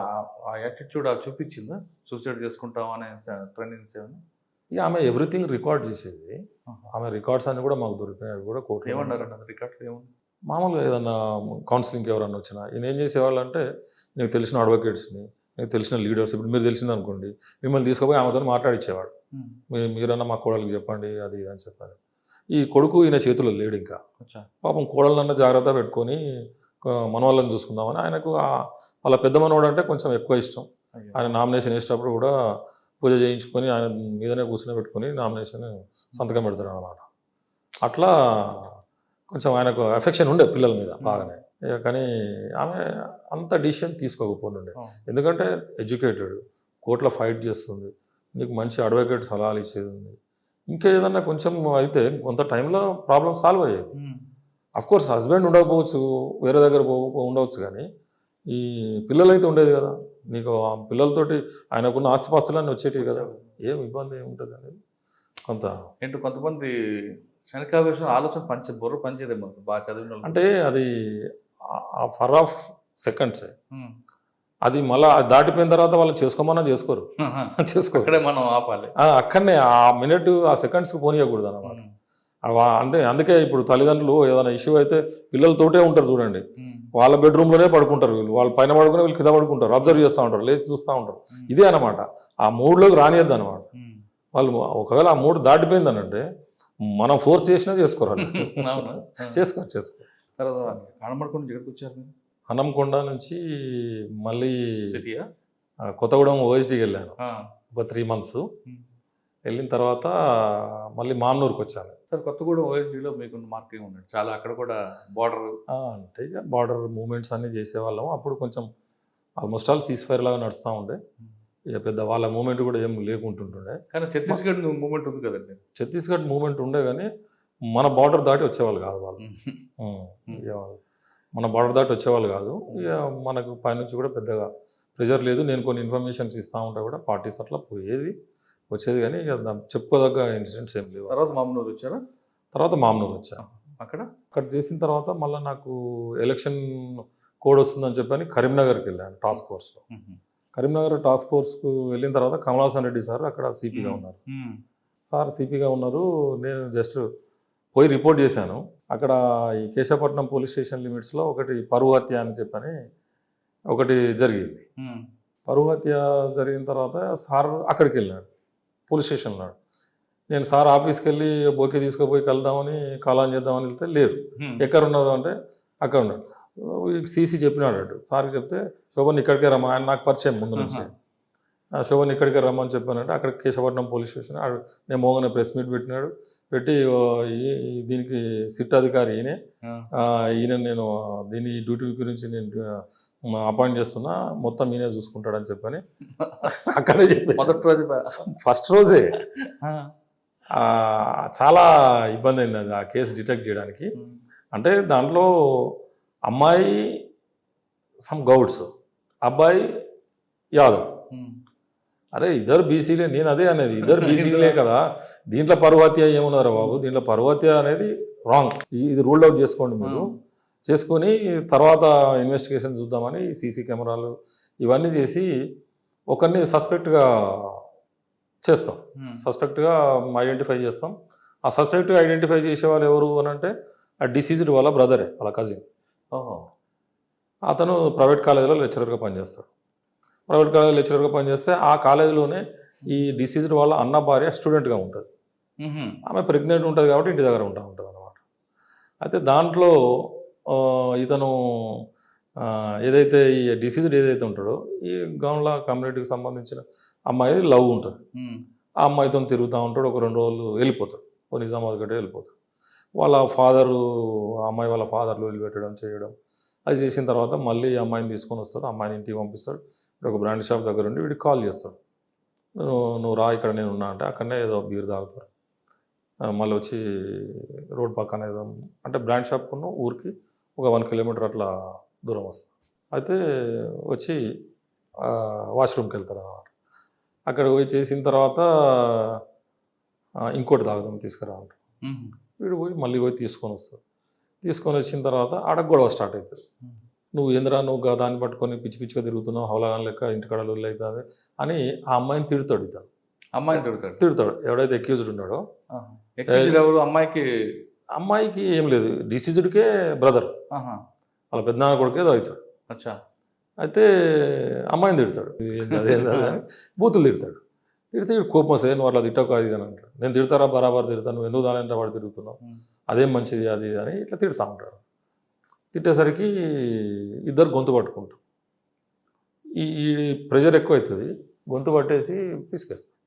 ఆ యాటిట్యూడ్ చూపించిందా, సూసైడ్ చేసుకుంటాం అనే ట్రైనింగ్స్ ఏమైనా? ఇక ఆమె ఎవ్రీథింగ్ రికార్డ్ చేసేది. ఆమె రికార్డ్స్ అన్ని కూడా మాకు దొరికినాయి, అవి కూడా కోర్టు. ఏమన్నారండి రికార్డ్స్? ఏముంది, మామూలుగా ఏదన్నా కౌన్సిలింగ్కి ఎవరన్నా వచ్చినా ఈయన ఏం చేసేవాళ్ళు అంటే, నీకు తెలిసిన అడ్వకేట్స్ని మీకు తెలిసిన లీడర్స్, ఇప్పుడు మీరు తెలిసింది అనుకోండి, మిమ్మల్ని తీసుకుపోయి ఆమెతో మాట్లాడిచ్చేవాడు. మీరన్నా మా కోడలికి చెప్పండి అది ఇది అని చెప్పారు. ఈ కొడుకు ఈయన చేతుల్లో లేడు ఇంకా. పాపం కోడలన్నా జాగ్రత్త పెట్టుకొని మనవాళ్ళని చూసుకుందామని ఆయనకు వాళ్ళ పెద్ద మనవాడు అంటే కొంచెం ఎక్కువ ఇష్టం. ఆయన నామినేషన్ వేసేటప్పుడు కూడా పూజ చేయించుకొని ఆయన మీదనే కూర్చుని పెట్టుకొని నామినేషన్ సంతకం పెడతాడు అన్నమాట. అట్లా కొంచెం ఆయనకు ఎఫెక్షన్ ఉండే పిల్లల మీద బాగానే. కానీ ఆమె అంత డిసిషన్ తీసుకోకపోతుండే. ఎందుకంటే ఎడ్యుకేటెడ్, కోర్టులో ఫైట్ చేస్తుంది, నీకు మంచి అడ్వకేట్ సలహాలు ఇచ్చేది ఉంది. ఇంకా ఏదన్నా కొంచెం అయితే కొంత టైంలో ప్రాబ్లం సాల్వ్ అయ్యేది. అఫ్కోర్స్ హస్బెండ్ ఉండకపోవచ్చు, వేరే దగ్గర ఉండవచ్చు, కానీ ఈ పిల్లలైతే ఉండేది కదా. నీకు ఆ పిల్లలతోటి ఆయనకున్న ఆస్తిపాస్తులన్నీ వచ్చేటివి కదా, ఏం ఇబ్బంది ఏముంటుంది అనేది కొంత. ఏంటో కొంతమంది శనికాయ విషయం ఆలోచన బుర్ర పనిచేదేమో బాగా చదివిన అంటే అది ఫర్ ఆఫ్ సెకండ్సే. అది మళ్ళీ దాటిపోయిన తర్వాత వాళ్ళు చేసుకోమన్నా చేసుకోరు. అక్కడే మనం ఆపాలి. అక్కడనే ఆ మినిట్ ఆ సెకండ్స్కి పోనీయకూడదు అన్నమాట. అంటే అందుకే ఇప్పుడు తల్లిదండ్రులు ఏదైనా ఇష్యూ అయితే పిల్లలతోటే ఉంటారు చూడండి, వాళ్ళ బెడ్రూమ్లోనే పడుకుంటారు, వీళ్ళు వాళ్ళ పైన పడుకుని వీళ్ళు కింద పడుకుంటారు, అబ్జర్వ్ చేస్తూ ఉంటారు, లేచి చూస్తూ ఉంటారు. ఇదే అనమాట, ఆ మూడ్లోకి రానియద్దు అనమాట. వాళ్ళు ఒకవేళ ఆ మూడు దాటిపోయిందనంటే మనం ఫోర్స్ చేసినా చేసుకోరు. చేసుకోరు. హనుమకొండ ఎక్కడికి వచ్చారు? హనంకొండ నుంచి మళ్ళీ కొత్తగూడెం ఓఎస్డీకి వెళ్ళాను ఒక 3 months. వెళ్ళిన తర్వాత మళ్ళీ మామ్నూరుకి వచ్చాను. సార్, కొత్తగూడెం ఓఎస్డీలో మీకు మార్కింగ్ ఉన్నాడు చాలా, అక్కడ కూడా బార్డర్ అంటే ఇక బార్డర్ మూమెంట్స్ అన్నీ చేసేవాళ్ళం. అప్పుడు కొంచెం ఆల్మోస్ట్ ఆల్ సీజ్-ఫైర్ లాగా నడుస్తూ ఉండే, ఇక పెద్ద వాళ్ళ మూమెంట్ కూడా ఏం లేకుంటుండే. కానీ ఛత్తీస్గఢ్ మూమెంట్ ఉంది కదండి. ఛత్తీస్గఢ్ మూమెంట్ ఉండే కానీ మన బార్డర్ దాటి వచ్చేవాళ్ళు కాదు వాళ్ళు. మన బార్డర్ దాటి వచ్చేవాళ్ళు కాదు. ఇక మనకు పైనుంచి కూడా పెద్దగా ప్రెజర్ లేదు. నేను కొన్ని ఇన్ఫర్మేషన్స్ ఇస్తూ ఉంటా కూడా, పార్టీస్ అట్లా పోయేది వచ్చేది, కానీ ఇక చెప్పుకోదగ్గ ఇన్సిడెంట్స్ ఏం లేవు. తర్వాత మామ్నూరు వచ్చారా? తర్వాత మామ్నూరు వచ్చాను. అక్కడ చేసిన తర్వాత మళ్ళీ నాకు ఎలక్షన్ కోడ్ వస్తుందని చెప్పని కరీంనగర్కి వెళ్ళాను టాస్క్ ఫోర్స్లో. కరీంనగర్ టాస్క్ ఫోర్స్కు వెళ్ళిన తర్వాత కమలాసన్ రెడ్డి సార్ అక్కడ సిపిగా ఉన్నారు. సార్ సిపిగా ఉన్నారు. నేను జస్ట్ పోయి రిపోర్ట్ చేశాను. అక్కడ ఈ కేశవపట్నం పోలీస్ స్టేషన్ లిమిట్స్లో ఒకటి పరువు హత్య అని చెప్పని ఒకటి జరిగింది. పరువు హత్య జరిగిన తర్వాత సార్ అక్కడికి వెళ్ళాడు, పోలీస్ స్టేషన్ ఉన్నాడు. నేను సార్ ఆఫీస్కి వెళ్ళి బోకే తీసుకుపోయి కలుద్దామని కాలాన్ చేద్దామని వెళ్తే లేరు. ఎక్కడ ఉన్నారు అంటే అక్కడ ఉన్నాడు. సీసీ చెప్పినాడు అటు సార్కి చెప్తే, శోభన్ ఇక్కడికే రమ్మని, ఆయన నాకు పరిచయం ముందు నుంచి, శోభన్ ఇక్కడికే రమ్మని చెప్పానంటే అక్కడ కేశవపట్నం పోలీస్ స్టేషన్ నేను మోగనే ప్రెస్ మీట్ పెట్టి దీనికి సిట్ అధికారి ఈయన నేను దీని డ్యూటీ గురించి నేను అపాయింట్ చేస్తున్నా, మొత్తం ఈయనే చూసుకుంటాడని చెప్పని అక్కడే చెప్పి ఫస్ట్ రోజే చాలా ఇబ్బంది అయింది అది ఆ కేసు డిటెక్ట్ చేయడానికి. అంటే దాంట్లో అమ్మాయి సమ్ గౌడ్స్, అబ్బాయి యాదవ్. అరే ఇద్దరు బీసీలే, నేను అదే అనేది, ఇద్దరు బీసీలే కదా, దీంట్లో పరువు హత్య ఏమున్నారా బాబు, దీంట్లో పరువు హత్య అనేది రాంగ్, ఇది రూల్డ్ అవుట్ చేసుకోండి మీరు. చేసుకొని తర్వాత ఇన్వెస్టిగేషన్ చూద్దామని సీసీ కెమెరాలు ఇవన్నీ చేసి ఒకరిని సస్పెక్ట్గా చేస్తాం, సస్పెక్ట్గా ఐడెంటిఫై చేస్తాం. ఆ సస్పెక్ట్గా ఐడెంటిఫై చేసే వాళ్ళు ఎవరు అని అంటే ఆ డిసీజ్డ్ వాళ్ళ బ్రదరే, వాళ్ళ కజిన్. అతను ప్రైవేట్ కాలేజీలో లెక్చరర్గా పనిచేస్తాడు. ప్రైవేట్ కాలేజీలో లెక్చరర్గా పనిచేస్తే ఆ కాలేజీలోనే ఈ డిసీజ్డ్ వాళ్ళ అన్న భార్య స్టూడెంట్గా ఉంటుంది. ఆమె ప్రెగ్నెంట్ ఉంటుంది కాబట్టి ఇంటి దగ్గర ఉంటుంది అన్నమాట. అయితే దాంట్లో ఇతను ఏదైతే ఈ డిసీజ్డ్ ఏదైతే ఉంటాడో ఈ గౌన్ల కమ్యూనిటీకి సంబంధించిన అమ్మాయి లవ్ ఉంటుంది. ఆ అమ్మాయితో తిరుగుతూ ఉంటాడు. ఒక 2 రోజులు వెళ్ళిపోతాడు, నిజామాబాద్ గట్టే వెళ్ళిపోతాడు. వాళ్ళ ఫాదరు, అమ్మాయి వాళ్ళ ఫాదర్లు వదిలిపెట్టడం చేయడం అది చేసిన తర్వాత మళ్ళీ అమ్మాయిని తీసుకొని వస్తాడు, అమ్మాయిని ఇంటికి పంపిస్తాడు. ఒక బ్రాండ్ షాప్ దగ్గర ఉండి వీడికి కాల్ చేస్తాడు, నువ్వు రా ఇక్కడ నేను ఉన్నా అంటే అక్కడనే ఏదో బీర్ తాగుతారు. మళ్ళీ వచ్చి రోడ్ పక్కన ఏదో అంటే బ్రాండ్ షాప్కున్న ఊరికి ఒక 1 kilometer అట్లా దూరం వస్తుంది. అయితే వచ్చి వాష్రూమ్కి వెళ్తారు అన్నమాట. అక్కడ పోయి చేసిన తర్వాత ఇంకోటి తాగుదాం తీసుకురా అంటారు. వీడు మళ్ళీ పోయి తీసుకొని వస్తాడు. తీసుకొని వచ్చిన తర్వాత ఆడ గొడవ స్టార్ట్ అవుతుంది. నువ్వు ఏంద్రా నువ్వు దాన్ని పట్టుకొని పిచ్చి పిచ్చిగా తిరుగుతున్నావు, హౌలగాన్ లెక్క ఇంటికాడ లొల్లి అవుతుంది అని ఆ అమ్మాయిని తిడతాడు. ఇతను అమ్మాయిని తిడతాడు ఎవడైతే అక్యూజ్డ్ ఉన్నాడో. అమ్మాయికి ఏం లేదు, డిసీజ్డ్కే బ్రదర్, వాళ్ళ పెద్దనాన్న కొడుకే అవుతాడు. అయితే అమ్మాయిని తిడతాడు, అదేంది అని బూతులు తిడతాడు. తిడితే వీడు కోపం వస్తే నువ్వు అట్లా తిట్టకు అది అని అంటాడు. నేను తిడతారా బరాబర్ తిడతాను, నువ్వు ఎందుకు దాని వాడు తిరుగుతున్నావు, అదేం మంచిది అది ఇది అని ఇట్లా తిడతా ఉంటాడు. తిట్టేసరికి ఇద్దరు గొంతు పట్టుకుంటారు. ఈ ప్రెషర్ ఎక్కువ అవుతుంది, గొంతు పట్టేసి పిసికేస్తాడు.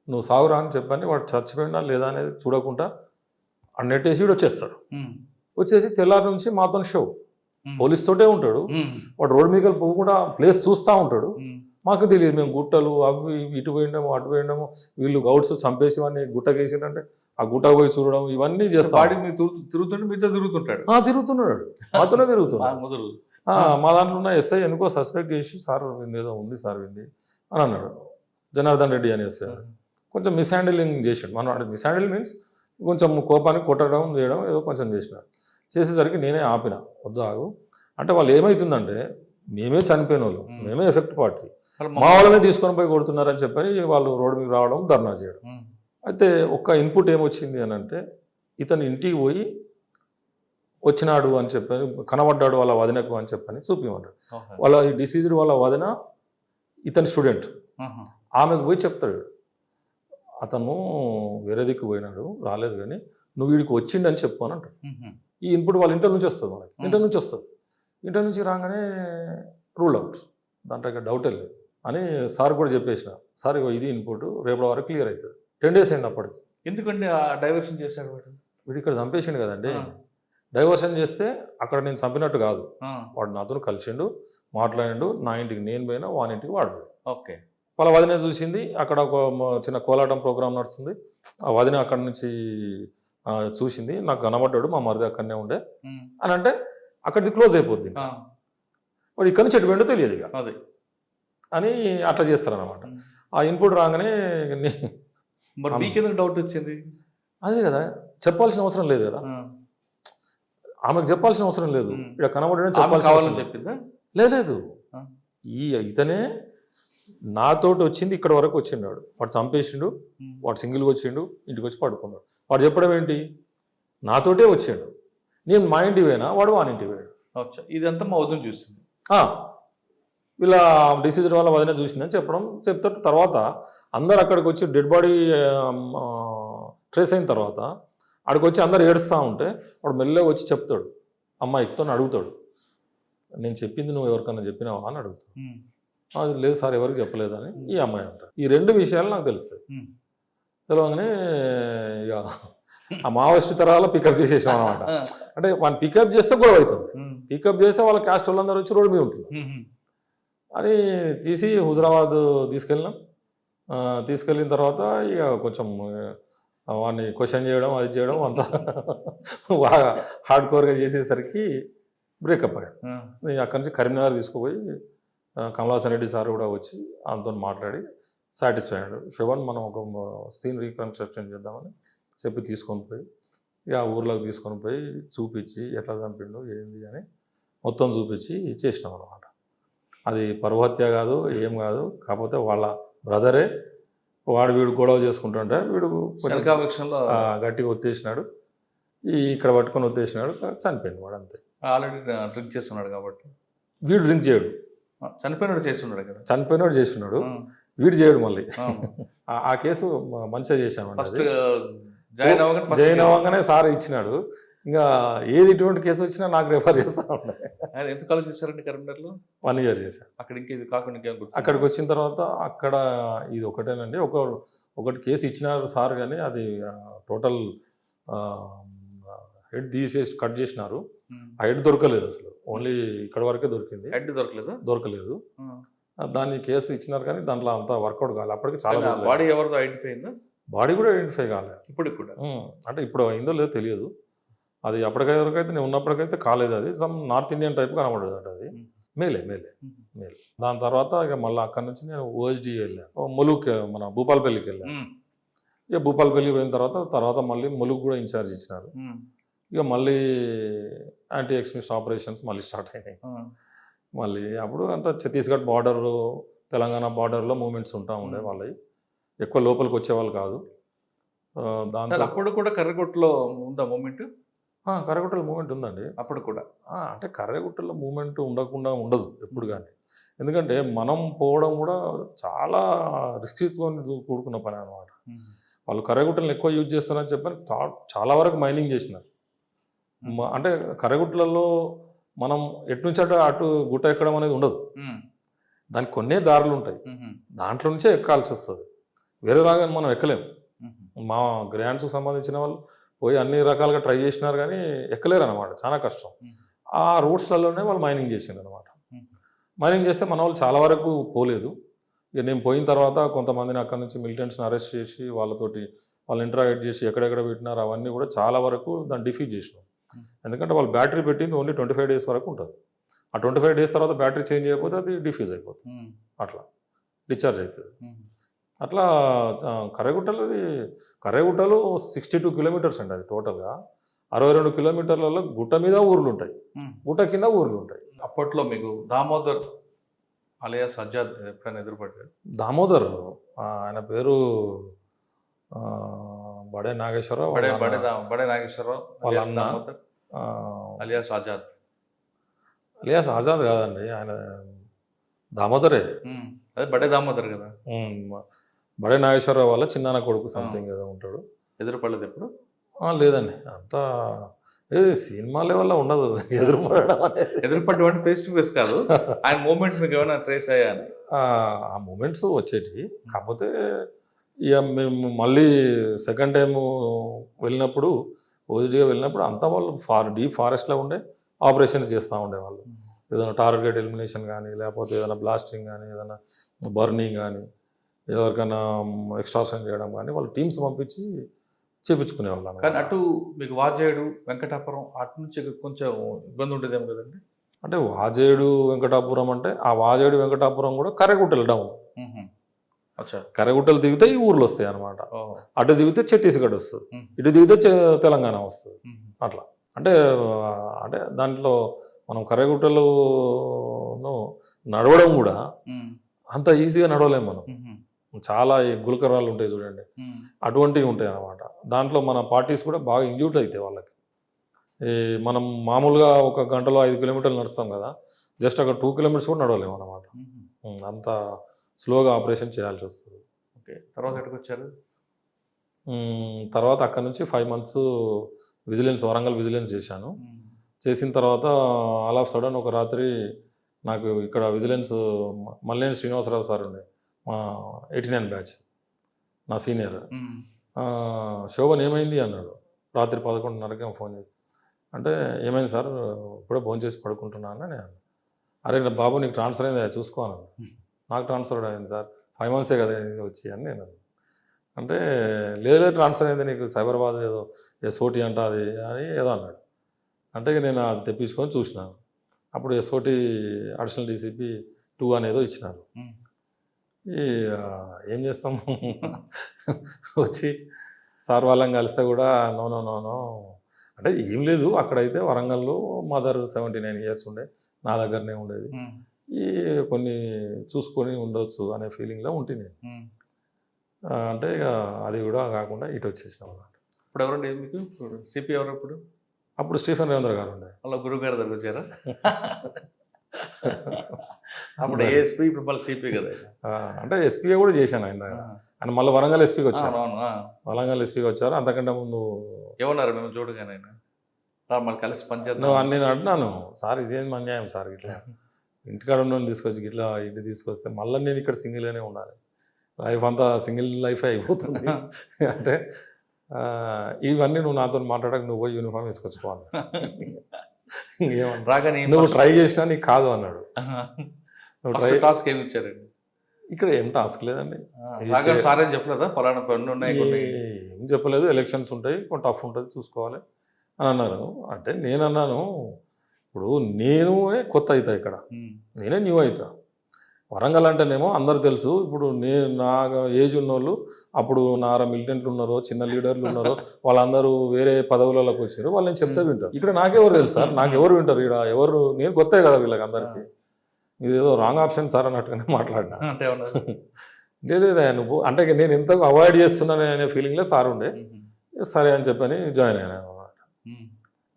నువ్వు సాగురా అని చెప్పని వాడు చచ్చిపోయినా లేదా అనేది చూడకుండా నెట్టేసి వీడు వచ్చేస్తాడు. వచ్చేసి తెల్లారి నుంచి మాతో షో పోలీస్ తోటే ఉంటాడు. వాడు రోడ్డు మీద పోకుండా ప్లేస్ చూస్తూ ఉంటాడు. మాకు తెలియదు, మేము గుట్టలు అవి ఇటు పోయినాము అటు పోయినాము, వీళ్ళు గౌడ్స్ చంపేసి వాడిని గుట్టకేసిందంటే ఆ గుట్ట పోయి చూడడం ఇవన్నీ చేస్తాం. వాడి మీరు తిరుగుతుంటే మీతో తిరుగుతుంటాడు. తిరుగుతున్నాడు, మాతోనే తిరుగుతున్నాడు. మా దాంట్లో ఉన్న ఎస్ఐ ఎందుకో సస్పెక్ట్ చేసి సార్ ఏదో ఉంది సార్ వింది అని అన్నాడు. జనార్దన్ రెడ్డి అని ఎస్ఐ కొంచెం మిస్హ్యాండిలింగ్ చేసాడు. మనం మిస్హ్యాండిల్ మీన్స్ కొంచెం కోపానికి కొట్టడం చేయడం ఏదో కొంచెం చేసినాడు. చేసేసరికి నేనే ఆపిన, వద్దు ఆగు అంటే వాళ్ళు ఏమవుతుందంటే మేమే చనిపోయిన వాళ్ళు, మేమే ఎఫెక్ట్ పార్టీ, మా వాళ్ళనే తీసుకొని పోయి కొడుతున్నారని చెప్పని వాళ్ళు రోడ్డు మీద రావడం, ధర్నా చేయడం. అయితే ఒక్క ఇన్పుట్ ఏమొచ్చింది అని అంటే ఇతను ఇంటికి పోయి వచ్చినాడు అని చెప్పని కనబడ్డాడు వాళ్ళ వదినకు అని చెప్పని చూపించమన్నాడు. వాళ్ళ ఈ డిసీజ్డ్ వాళ్ళ వదిన ఇతని స్టూడెంట్, ఆమెకు పోయి చెప్తాడు అతను వేరే దిక్కు పోయినాడు రాలేదు కానీ నువ్వు వీడికి వచ్చిండని చెప్పు అని అంటాడు. ఈ ఇన్పుట్ వాళ్ళ ఇంటర్ నుంచి వస్తుంది, మనకి ఇంటర్ నుంచి వస్తుంది. ఇంటర్ నుంచి రాగానే రూల్ అవుట్, దాంట్లో డౌట్ లేదు అని సార్ కూడా చెప్పేసిన. సార్ ఇది ఇన్పుట్ రేపటి వరకు క్లియర్ అవుతుంది. 10 days అయింది అప్పటికి. ఎందుకంటే ఆ డైవర్షన్ చేశాడు వాడు? వీడు ఇక్కడ చంపేసిండు కదండి. డైవర్షన్ చేస్తే అక్కడ నేను చంపినట్టు కాదు, వాడు నాతో కలిసిండు, మాట్లాడిండు, నా ఇంటికి నేను పోయినా వాని ఇంటికి వాడు. ఓకే. వాళ్ళ వదిన చూసింది, అక్కడ ఒక చిన్న కోలాటం ప్రోగ్రామ్ నడుస్తుంది, ఆ వదిన అక్కడి నుంచి చూసింది, నాకు కనబడ్డాడు, మా మరిది అక్కడనే ఉండే అని అంటే అక్కడికి క్లోజ్ అయిపోద్ది. వాడు ఇక్కడ నుంచి ఎటు పోయిండో తెలియదు ఇక అదే అని అట్లా చేస్తారనమాట. ఆ ఇన్పుట్ రాగానే మరి మీకెందుకు డౌట్ వచ్చింది? అదే కదా, చెప్పాల్సిన అవసరం లేదు కదా, ఆమెకు చెప్పాల్సిన అవసరం లేదు. ఇక్కడ కనబడడం చెప్పాల్సిన చెప్పిందా? లేదు. ఇతనే నాతోటి వచ్చింది, ఇక్కడ వరకు వచ్చిండాడు, వాడు చంపేసిండు, వాడు సింగిల్గా వచ్చిండు, ఇంటికి వచ్చి పడుకున్నాడు. వాడు చెప్పడం ఏంటి, నాతోటే వచ్చిండు, నేను మా ఇంటికి పోయినా వాడు వాని ఇంటికి పోయాడు. ఇదంతా మా వదిన చూసింది, వీళ్ళ డిసీజ్ వల్ల వదిన చూసిందని చెప్పడం చెప్తారు. తర్వాత అందరు అక్కడికి వచ్చి డెడ్ బాడీ ట్రేస్ అయిన తర్వాత అక్కడికి వచ్చి అందరు ఏడుస్తూ ఉంటే వాడు మెల్లగా వచ్చి చెప్తాడు, అమ్మాయితో అడుగుతాడు, నేను చెప్పింది నువ్వు ఎవరికన్నా చెప్పినావా అని అడుగుతాడు. అది లేదు సార్ ఎవరికి చెప్పలేదని ఈ అమ్మాయి అంటారు. ఈ 2 విషయాలు నాకు తెలుస్తాయి. తెలవగానే ఇక ఆ మావోయిస్ట్ తరాలో పికప్ చేసేసాం అనమాట. అంటే వాళ్ళని పికప్ చేస్తే గొడవ అవుతుంది, పికప్ చేస్తే వాళ్ళ క్యాస్ట్ వాళ్ళందరూ వచ్చి రోడ్డు మీద ఉంటుంది అని తీసి హుజరాబాద్ తీసుకెళ్ళినాం. తీసుకెళ్ళిన తర్వాత ఇక కొంచెం వాడిని క్వశ్చన్ చేయడం అది చేయడం అంతా బాగా హార్డ్ కోర్గా చేసేసరికి బ్రేకప్ అయ్యాడు. నేను అక్కడి నుంచి కరీంనగర్ తీసుకుపోయి కమలాసన్ రెడ్డి సార్ కూడా వచ్చి ఆయనతో మాట్లాడి సాటిస్ఫై అయ్యాడు. శివన్ మనం ఒక సీన్ రీకన్స్ట్రక్షన్ చేద్దామని చెప్పి తీసుకొని పోయి ఇక ఊర్లోకి తీసుకొని పోయి చూపించి ఎట్లా చంపిండు ఏంది అని మొత్తం చూపించి చేసినాం అనమాట. అది పర్వహత్య కాదు, ఏం కాదు, కాకపోతే వాళ్ళ బ్రదరే, వాడు వీడు గొడవ చేసుకుంటుంటే వీడు గట్టిగా ఒత్తేసినాడు, ఇక్కడ పట్టుకొని ఒత్తేసినాడు, చనిపోయింది వాడు అంతే. ఆల్రెడీ డ్రింక్ చేస్తున్నాడు కాబట్టి వీడు డ్రింక్ చేయడు, చనిపోయినాడు చేస్తున్నాడు కదా, చనిపోయినాడు చేస్తున్నాడు, వీడు చేయడు. మళ్ళీ ఆ కేసు మంచిగా చేశాను, జాయిన్ అవ్వగానే సార్ ఇచ్చినాడు. ఇంకా ఏది ఇటువంటి కేసు వచ్చినా నాకు రెఫర్ చేస్తా ఉండే. ఆయన ఎంత కాలం చేశారండి కరీంనగర్లో? 1 year చేశాను. అక్కడ ఇంకా ఇది కాకుండా అక్కడికి వచ్చిన తర్వాత అక్కడ ఇది ఒకటేనండి, ఒకటి కేసు ఇచ్చినారు సార్, కానీ అది టోటల్ హెడ్ తీసేసి కట్ చేసినారు. ఆ హెడ్ దొరకలేదు అసలు, ఓన్లీ ఇక్కడ వరకే దొరికింది, హెడ్ దొరకలేదు. దాన్ని కేసు ఇచ్చినారు కానీ దాంట్లో అంతా వర్కౌట్ కాలేదు. అప్పటికి చాలా బాడీ ఎవరితో ఐడెంటిఫై అయిందా? బాడీ కూడా ఐడెంటిఫై కాలేదు ఇప్పుడు కూడా. అంటే ఇప్పుడు అయిందో లేదో తెలియదు, అది అప్పటికైతే నేను ఉన్నప్పటికైతే కాలేదు. అది సమ్ నార్త్ ఇండియన్ టైప్ కనబడదు అంటే అది మేలే. దాని తర్వాత ఇక మళ్ళీ అక్కడ నుంచి నేను ఓఎస్డి వెళ్ళాను, ములుగుకి మన భూపాలపల్లికి వెళ్ళాను. ఇక భూపాలపల్లి పోయిన తర్వాత మళ్ళీ ములుగు కూడా ఇన్ఛార్జ్ ఇచ్చినారు. ఇక మళ్ళీ యాంటీ ఎక్స్ట్రీమిస్ట్ ఆపరేషన్స్ మళ్ళీ స్టార్ట్ అయినాయి. మళ్ళీ అప్పుడు అంతా ఛత్తీస్గఢ్ బార్డర్, తెలంగాణ బార్డర్లో మూమెంట్స్ ఉంటా ఉండే వాళ్ళవి, ఎక్కువ లోపలికి వచ్చేవాళ్ళు కాదు. దాంతో అప్పుడు కూడా కర్రగొట్టులో ఉందా మూమెంట్? కర్రగుట్టల మూమెంట్ ఉందండి. అప్పుడు కూడా? అంటే కర్రగుట్టల మూమెంట్ ఉండకుండా ఉండదు ఎప్పుడు కానీ. ఎందుకంటే మనం పోవడం కూడా చాలా రిస్క్తో కూడుకున్న పని అనమాట. వాళ్ళు కర్రగుట్టలను ఎక్కువ యూజ్ చేస్తున్నారని చెప్పని చాలా వరకు మైనింగ్ చేసినారు. అంటే కర్రగుట్టలలో మనం ఎటు నుంచి అటు గుట్ట ఎక్కడం అనేది ఉండదు. దానికి కొన్నే దారులు ఉంటాయి, దాంట్లో నుంచే ఎక్కాల్సి వస్తుంది. వేరే రాగా మనం ఎక్కలేము. మా గ్రాండ్స్కి సంబంధించిన వాళ్ళు పోయి అన్ని రకాలుగా ట్రై చేసినారు కానీ ఎక్కలేరు అనమాట, చాలా కష్టం. ఆ రూట్స్లలోనే వాళ్ళు మైనింగ్ చేసిండ్రు అనమాట. మైనింగ్ చేస్తే మన వాళ్ళు చాలా వరకు పోలేదు. ఇక నేను పోయిన తర్వాత కొంతమందిని అక్కడి నుంచి మిలిటెంట్స్ని అరెస్ట్ చేసి వాళ్ళతోటి వాళ్ళు ఇంటరాక్ట్ చేసి ఎక్కడెక్కడ పెట్టినారు అవన్నీ కూడా చాలా వరకు దాన్ని డిఫీట్ చేసినాం. ఎందుకంటే వాళ్ళు బ్యాటరీ పెట్టింది ఓన్లీ 25 days వరకు ఉంటుంది. ఆ 25 days తర్వాత బ్యాటరీ చేంజ్ అయిపోతే అది డిఫ్యూజ్ అయిపోతుంది, అట్లా డిశ్చార్జ్ అవుతుంది. అట్లా కర్రగుట్టలు 62 kilometers అండి అది టోటల్గా. 62 kilometerలలో గుట్ట మీద ఊర్లు ఉంటాయి, గుట్ట కింద ఊర్లు ఉంటాయి. అప్పట్లో మీకు దామోదర్ అలియాస్ సజ్జాద్ ఎప్పుడైనా ఎదురుపడ్డాడు? దామోదర్ ఆయన పేరు బడే నాగేశ్వరరావు, బడే నాగేశ్వరరావు వాళ్ళ అన్న అలియాస్ ఆజాద్. అలియాస్ ఆజాద్ కాదండి, ఆయన దామోదరే. అదే బడే దామోదర్ కదా. బడే నాగేశ్వరరావు వాళ్ళ చిన్నాన్న కొడుకు సంథింగ్ ఏదో ఉంటాడు. ఎదురుపడలేదు ఎప్పుడు? లేదండి, అంతా సినిమా లెవెల్లో ఉండదు ఎదురుపడడం అనేది. ఎదురుపడ్డం అంటే ఫేస్ టు ఫేస్ కాదు, ఆయన మూమెంట్స్ మీకు ఏమైనా ట్రేస్ అయ్యాని? ఆ మూమెంట్స్ వచ్చేటివి. కాకపోతే ఇక మేము మళ్ళీ సెకండ్ టైం వెళ్ళినప్పుడు ఓజీగా వెళ్ళినప్పుడు అంతా వాళ్ళు డీప్ ఫారెస్ట్లో ఉండే ఆపరేషన్ చేస్తూ ఉండేవాళ్ళు. ఏదైనా టార్గెట్ ఎలిమినేషన్ కానీ, లేకపోతే ఏదైనా బ్లాస్టింగ్ కానీ, ఏదైనా బర్నింగ్ కానీ, ఎవరికైనా ఎక్స్ట్రాక్షన్ చేయడం కానీ వాళ్ళు టీమ్స్ పంపించి చేపించుకునేవాళ్ళం. కానీ అటు మీకు వాజేడు వెంకటాపురం అటు నుంచి కొంచెం ఇబ్బంది ఉండేదేమో కదండి? అంటే వాజేడు వెంకటాపురం అంటే ఆ వాజేడు వెంకటాపురం కూడా కర్రగుట్టలు డౌన్. కర్రగుట్టలు దిగితే ఈ ఊర్లు వస్తాయి అనమాట. అటు దిగితే ఛత్తీస్గఢ్ వస్తుంది, ఇటు దిగితే తెలంగాణ వస్తుంది. అట్లా అంటే దాంట్లో మనం కర్రగుట్టలు నడవడం కూడా అంత ఈజీగా నడవలేము మనం. చాలా గులకరాలు ఉంటాయి చూడండి, అటువంటివి ఉంటాయి అన్నమాట. దాంట్లో మన పార్టీస్ కూడా బాగా ఇంజ్యూట్ అవుతాయి వాళ్ళకి. మనం మామూలుగా 1 గంటలో 5 kilometers నడుస్తాం కదా, జస్ట్ అక్కడ 2 kilometers కూడా నడవలేము అన్నమాట. అంత స్లోగా ఆపరేషన్ చేయాల్సి వస్తుంది. ఓకే, తర్వాత ఎక్కడికి వచ్చారు? తర్వాత అక్కడ నుంచి 5 months విజిలెన్స్, వరంగల్ విజిలెన్స్ చేశాను. చేసిన తర్వాత ఆల్ ఆఫ్ సడన్ ఒక రాత్రి నాకు ఇక్కడ విజిలెన్స్ మల్లేని శ్రీనివాసరావు సార్ ఉండే, మా 89 బ్యాచ్, నా సీనియర్. శోభన్ ఏమైంది అన్నాడు. రాత్రి 11:30కి ఫోన్ చేసి, అంటే ఏమైంది సార్, ఇప్పుడే ఫోన్ చేసి పడుకుంటున్నాను అని. అరే బాబు నీకు ట్రాన్స్ఫర్ అయింది చూసుకో అన్నాడు. నాకు ట్రాన్స్ఫర్ అయింది సార్, 5 months కదా వచ్చి అని నేను అంటే, లేదు ట్రాన్స్ఫర్ అయింది నీకు సైబరాబాద్ ఏదో SOT అంట అది అని ఏదో అన్నాడు. అంటే నేను అది తెప్పించుకొని చూసినాను. అప్పుడు SOT అడిషనల్ DCP 2 అనేదో ఇచ్చినారు. ఏం చేస్తాం వచ్చి సార్ వాళ్ళని కలిస్తే కూడా నో నో నో నో అంటే ఏం లేదు. అక్కడైతే వరంగల్లో మదర్ 79 years ఉండే, నా దగ్గరనే ఉండేది, ఈ కొన్ని చూసుకొని ఉండొచ్చు అనే ఫీలింగ్లో ఉంటే నేను అంటే ఇక అది కూడా కాకుండా ఇటు వచ్చేసినాం అన్నమాట. ఇప్పుడు ఎవరండి మీకు సిపి ఎవరు? ఇప్పుడు అప్పుడు స్టీఫెన్ రేవంద్ర గారు ఉండే. వాళ్ళ గురువు గారి దగ్గర వచ్చారా? అప్పుడు ఏఎస్పీ, ఇప్పుడు మళ్ళీ సిపి కదా. అంటే ఎస్పీగా కూడా చేశాను ఆయన మళ్ళీ వరంగల్ ఎస్పీకి వచ్చారు. వరంగల్ ఎస్పీకి వచ్చారు. అంతకంటే ముందు ఏమన్నారు మేము చూడగానే మళ్ళీ కలిసి పనిచేద్దాం? నేను అంటున్నాను, సార్ ఇదేం అన్యాయం సార్, ఇట్లా ఇంటికాడ ఉన్న తీసుకొచ్చి ఇట్లా ఇంటికి తీసుకొస్తే మళ్ళీ నేను ఇక్కడ సింగిల్గానే ఉండాలి, లైఫ్ అంతా సింగిల్ లైఫే అయిపోతుంది అంటే ఇవన్నీ నువ్వు నాతో మాట్లాడక నువ్వు పోయి యూనిఫామ్ వేసుకొచ్చుకోవాలి, రాగానే నువ్వు ట్రై చేసినా నీకు కాదు అన్నాడు. నువ్వు ట్రై టాస్క్ ఏమి ఇచ్చారండి? ఇక్కడ ఏం టాస్క్ లేదండి. సార్ ఏం చెప్పలేదా ఫలానా పనులు ఉన్నాయి? ఏం చెప్పలేదు, ఎలక్షన్స్ ఉంటాయి, కొంచెం టఫ్ ఉంటుంది చూసుకోవాలి అని అన్నారు. అంటే నేను అన్నాను, ఇప్పుడు నేను కొత్త అవుతా, ఇక్కడ నేనే న్యూ అవుతా. వరంగల్ అంటేనేమో అందరు తెలుసు. ఇప్పుడు నేను నా ఏజ్ ఉన్నోళ్ళు, అప్పుడు నా మిలిటెంట్లు ఉన్నారో, చిన్న లీడర్లు ఉన్నారో, వాళ్ళందరూ వేరే పదవులలోకి వచ్చారు, వాళ్ళు నేను చెప్తే వింటారు. ఇక్కడ నాకెవరు తెలుసు సార్, నాకెవరు వింటారు? ఇక్కడ ఎవరు, నేను కొత్త కదా వీళ్ళకి అందరికీ. ఇదేదో రాంగ్ ఆప్షన్ సార్ అన్నట్టుగానే మాట్లాడినా. లేదా నువ్వు అంటే నేను ఎంత అవాయిడ్ చేస్తున్నాను అనే ఫీలింగ్లో సార్ ఉండే. సరే అని చెప్పని జాయిన్ అయినా అన్నమాట.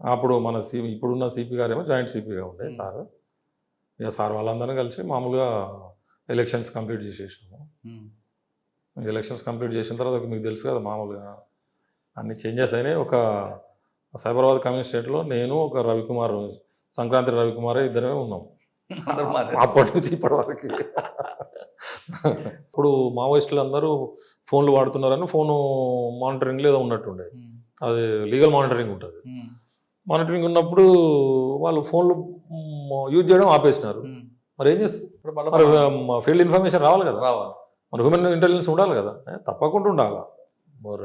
అప్పుడు మన ఇప్పుడున్న సిపి గారేమో జాయింట్ సిపిగా ఉండే సార్. ఇక సార్ వాళ్ళందరం కలిసి మామూలుగా ఎలక్షన్స్ కంప్లీట్ చేసేసినాము. ఎలక్షన్స్ కంప్లీట్ చేసిన తర్వాత మీకు తెలుసు కదా మామూలుగా అన్ని చేంజెస్ అయినాయి. ఒక సైబరాబాద్ కమిషనరేట్లో నేను ఒక రవికుమార్, సంక్రాంతి రవికుమార్ ఇద్దరమే ఉన్నాం అప్పటి నుంచి ఇప్పటి వరకు. ఇప్పుడు మావోయిస్టులు అందరూ ఫోన్లు వాడుతున్నారని ఫోను మానిటరింగ్ ఏదో ఉన్నట్టుండే. అది లీగల్ మానిటరింగ్ ఉంటుంది. మానిటరింగ్ ఉన్నప్పుడు వాళ్ళు ఫోన్లు యూజ్ చేయడం ఆపేసినారు. మరి ఏం చేస్తారు? మరి ఫీల్డ్ ఇన్ఫర్మేషన్ రావాలి కదా, మరి హ్యూమన్ ఇంటెలిజెన్స్ ఉండాలి కదా, తప్పకుండా ఉండాలి.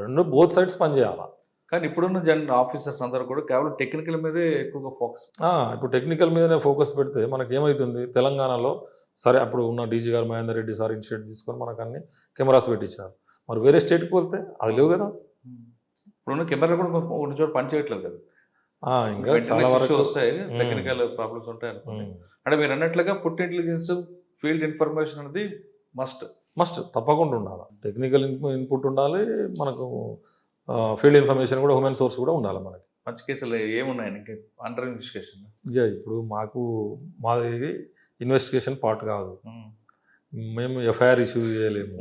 రెండు బోత్ సైడ్స్ పనిచేయాలి. కానీ ఇప్పుడున్న జనరల్ ఆఫీసర్స్ అందరూ కూడా కేవలం టెక్నికల్ మీదే ఎక్కువగా ఫోకస్. ఇప్పుడు టెక్నికల్ మీదనే ఫోకస్ పెడితే మనకి ఏమవుతుంది, తెలంగాణలో సరే అప్పుడు ఉన్న డీజీ గారు మహేందర్ రెడ్డి సార్ ఇనిషియేటివ్ తీసుకొని మనకు అన్ని కెమెరాస్ పెట్టించారు. మరి వేరే స్టేట్కి వెళ్తే అది లేవు కదా. ఇప్పుడున్న కెమెరా కూడా కొన్ని చోట పని చేయట్లేదు కదా. ఇంకా చాలా వరకు వస్తాయి, టెక్నికల్ ప్రాబ్లమ్స్ ఉంటాయి అనుకోండి. అంటే మీరు అన్నట్లుగా ఫుడ్ ఇంటెలిజెన్స్, ఫీల్డ్ ఇన్ఫర్మేషన్ అనేది మస్ట్ తప్పకుండా ఉండాలి. టెక్నికల్ ఇన్పుట్ ఉండాలి, మనకు ఫీల్డ్ ఇన్ఫర్మేషన్ కూడా, హ్యూమన్ సోర్స్ కూడా ఉండాలి. మనకి మంచి కేసులు ఏమున్నాయి ఇంకా అండర్ ఇన్వెస్టిగేషన్? ఇప్పుడు మాది ఇన్వెస్టిగేషన్ పార్ట్ కాదు, మేము ఎఫ్ఐఆర్ ఇష్యూ చేయలేము.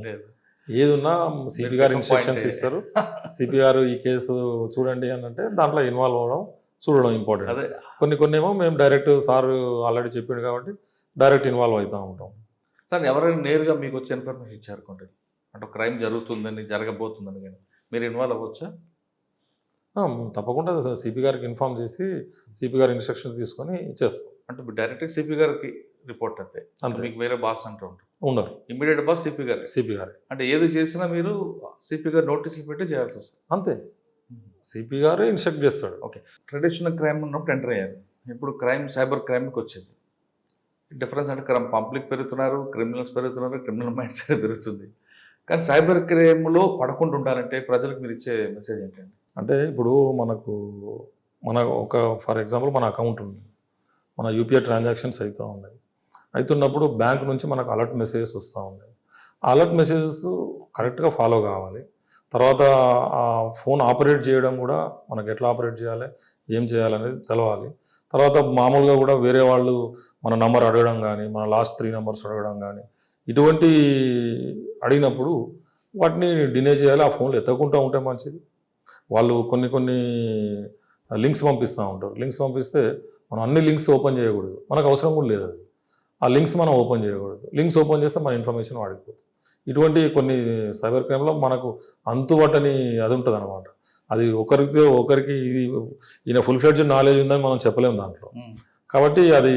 ఏది ఉన్నా సిపి గారు ఇన్స్ట్రక్షన్స్ ఇస్తారు. సిపి గారు ఈ కేసు చూడండి అని అంటే దాంట్లో ఇన్వాల్వ్ అవ్వడం, చూడడం ఇంపార్టెంట్. కొన్ని ఏమో మేము డైరెక్ట్ సార్ ఆల్రెడీ చెప్పిండు కాబట్టి డైరెక్ట్ ఇన్వాల్వ్ అవుతూ ఉంటాం. సార్ ఎవరైనా నేరుగా మీకు వచ్చే ఇన్ఫర్మేషన్ ఇచ్చారుకోండి, అంటే క్రైమ్ జరుగుతుందని, జరగబోతుందని, కానీ మీరు ఇన్వాల్వ్ అవ్వచ్చా? తప్పకుండా సిపి గారికి ఇన్ఫార్మ్ చేసి సిపి గారి ఇన్స్ట్రక్షన్స్ తీసుకొని ఇచ్చేస్తాం. అంటే డైరెక్ట్ సిపి గారికి రిపోర్ట్ అయితే మీకు వేరే బాస్ అంటూ ఉండరు, ఇమీడియట్ బాస్ సిపి గారు. అంటే ఏది చేసినా మీరు సిపి గారు నోటీసులు పెట్టి చేయాల్సి వస్తుంది. అంతే, సిపి గారే ఇన్స్ట్రక్ట్ చేస్తాడు. ఓకే, ట్రెడిషనల్ క్రైమ్ ఉన్నప్పుడు ఎంటర్ అయ్యారు, ఇప్పుడు సైబర్ క్రైమ్కి వచ్చింది. డిఫరెన్స్ అంటే పబ్లిక్ పెరుగుతున్నారు, క్రిమినల్స్ పెరుగుతున్నారు, క్రిమినల్ మైండ్ సెట్ పెరుగుతుంది. కానీ సైబర్ క్రైమ్లో పడకుండా ఉండాలంటే ప్రజలకు మీరు ఇచ్చే మెసేజ్ ఏంటండి? అంటే ఇప్పుడు మన ఒక ఫర్ ఎగ్జాంపుల్ మన అకౌంట్ ఉంది, మన యూపీఐ ట్రాన్సాక్షన్స్ అవుతూ ఉన్నాయి. అవుతున్నప్పుడు బ్యాంక్ నుంచి మనకు అలర్ట్ మెసేజెస్ వస్తూ ఉన్నాయి. ఆ అలర్ట్ మెసేజెస్ కరెక్ట్గా ఫాలో కావాలి. తర్వాత ఆ ఫోన్ ఆపరేట్ చేయడం కూడా మనకు ఎట్లా ఆపరేట్ చేయాలి, ఏం చేయాలనేది తెలవాలి. తర్వాత మామూలుగా కూడా వేరే వాళ్ళు మన నంబర్ అడగడం కానీ, మన లాస్ట్ 3 నెంబర్స్ అడగడం కానీ, ఇటువంటి అడిగినప్పుడు వాటిని డినే చేయాలి. ఆ ఫోన్లు ఎత్తకుండా ఉంటే మంచిది. వాళ్ళు కొన్ని లింక్స్ పంపిస్తూ ఉంటారు. లింక్స్ పంపిస్తే మనం అన్ని లింక్స్ ఓపెన్ చేయకూడదు, మనకు అవసరం కూడా లేదు. అది ఆ లింక్స్ మనం ఓపెన్ చేయకూడదు. లింక్స్ ఓపెన్ చేస్తే మన ఇన్ఫర్మేషన్ వాడిపోతుంది. ఇటువంటి కొన్ని సైబర్ క్రైమ్లో మనకు అంతుబట్టని అది ఉంటుంది అనమాట. అది ఒకరికి ఈయన ఫుల్ ఫ్లెడ్జ్డ్ నాలెడ్జ్ ఉందని మనం చెప్పలేము దాంట్లో. కాబట్టి అది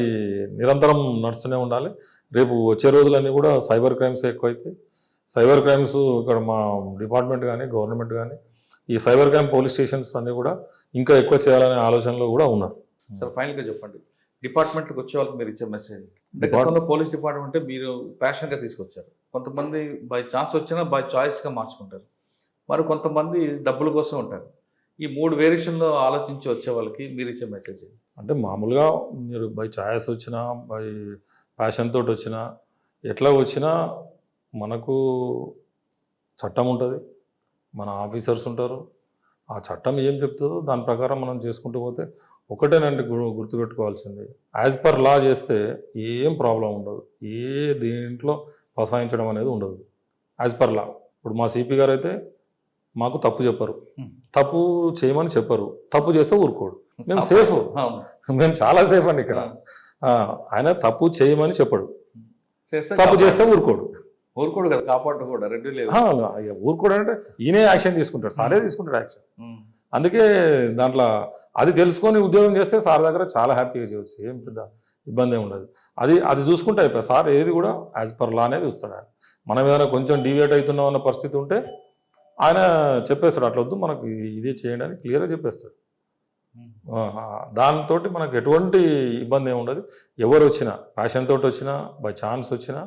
నిరంతరం నడుస్తూనే ఉండాలి. రేపు వచ్చే రోజులన్నీ కూడా సైబర్ క్రైమ్స్ ఎక్కువైతే, సైబర్ క్రైమ్స్ ఇక్కడ మా డిపార్ట్మెంట్ కానీ, గవర్నమెంట్ కానీ ఈ సైబర్ క్రైమ్ పోలీస్ స్టేషన్స్ అన్నీ కూడా ఇంకా ఎక్కువ చేయాలనే ఆలోచనలో కూడా ఉన్నారు. సార్ ఫైనల్గా చెప్పండి, డిపార్ట్మెంట్కి వచ్చే వాళ్ళకి మీరు ఇచ్చే మెసేజ్. గతంలో పోలీస్ డిపార్ట్మెంట్ మీరు ప్యాషన్గా తీసుకొచ్చారు. కొంతమంది బై ఛాన్స్ వచ్చినా బై చాయిస్గా మార్చుకుంటారు, మరి కొంతమంది డబ్బుల కోసం ఉంటారు. ఈ 3 వేరియేషన్లో ఆలోచించి వచ్చే వాళ్ళకి మీరు ఇచ్చే మెసేజ్? అంటే మామూలుగా మీరు బై చాయిస్ వచ్చినా, బై ప్యాషన్ తోటి వచ్చినా, ఎట్లా వచ్చినా మనకు చట్టం ఉంటుంది, మన ఆఫీసర్స్ ఉంటారు. ఆ చట్టం ఏం చెప్తుందో దాని ప్రకారం మనం చేసుకుంటూ పోతే ఒకటేనండి గుర్తుపెట్టుకోవాల్సింది, యాజ్ పర్ లా చేస్తే ఏం ప్రాబ్లం ఉండదు. దీంట్లో ఫసాయించడం అనేది ఉండదు. As per law. ఇప్పుడు మా సిపి గారు అయితే మాకు తప్పు చెప్పరు, తప్పు చేయమని చెప్పరు, తప్పు చేస్తే ఊరుకోడు. మేము సేఫ్, మేము చాలా సేఫ్ అండి ఇక్కడ. ఆయన తప్పు చేయమని చెప్పడు, తప్పు చేస్తే ఊరుకోడు కదా, కాపాడు కూడా రెండు లేదు. ఊరుకోడు అంటే ఈయనే యాక్షన్ తీసుకుంటాడు, సారే తీసుకుంటాడు యాక్షన్. అందుకే దాంట్లో అది తెలుసుకొని ఉద్యోగం చేస్తే సార్ దగ్గర చాలా హ్యాపీగా చేయవచ్చు, ఏం పెద్ద ఇబ్బంది ఏమి ఉండదు. అది చూసుకుంటే అయిపోయి సార్ ఏది కూడా యాజ్ పర్ లా అనేది చూస్తాడు. ఆయన మనం ఏదైనా కొంచెం డివియేట్ అవుతున్నాం అన్న పరిస్థితి ఉంటే ఆయన చెప్పేస్తాడు, అట్లా వద్దు మనకు ఇదే చేయండి అని క్లియర్గా చెప్పేస్తాడు. దాంతో మనకు ఎటువంటి ఇబ్బంది ఏమి ఉండదు. ఎవరు వచ్చినా, ప్యాషన్ తోటి వచ్చినా, బై ఛాన్స్ వచ్చినా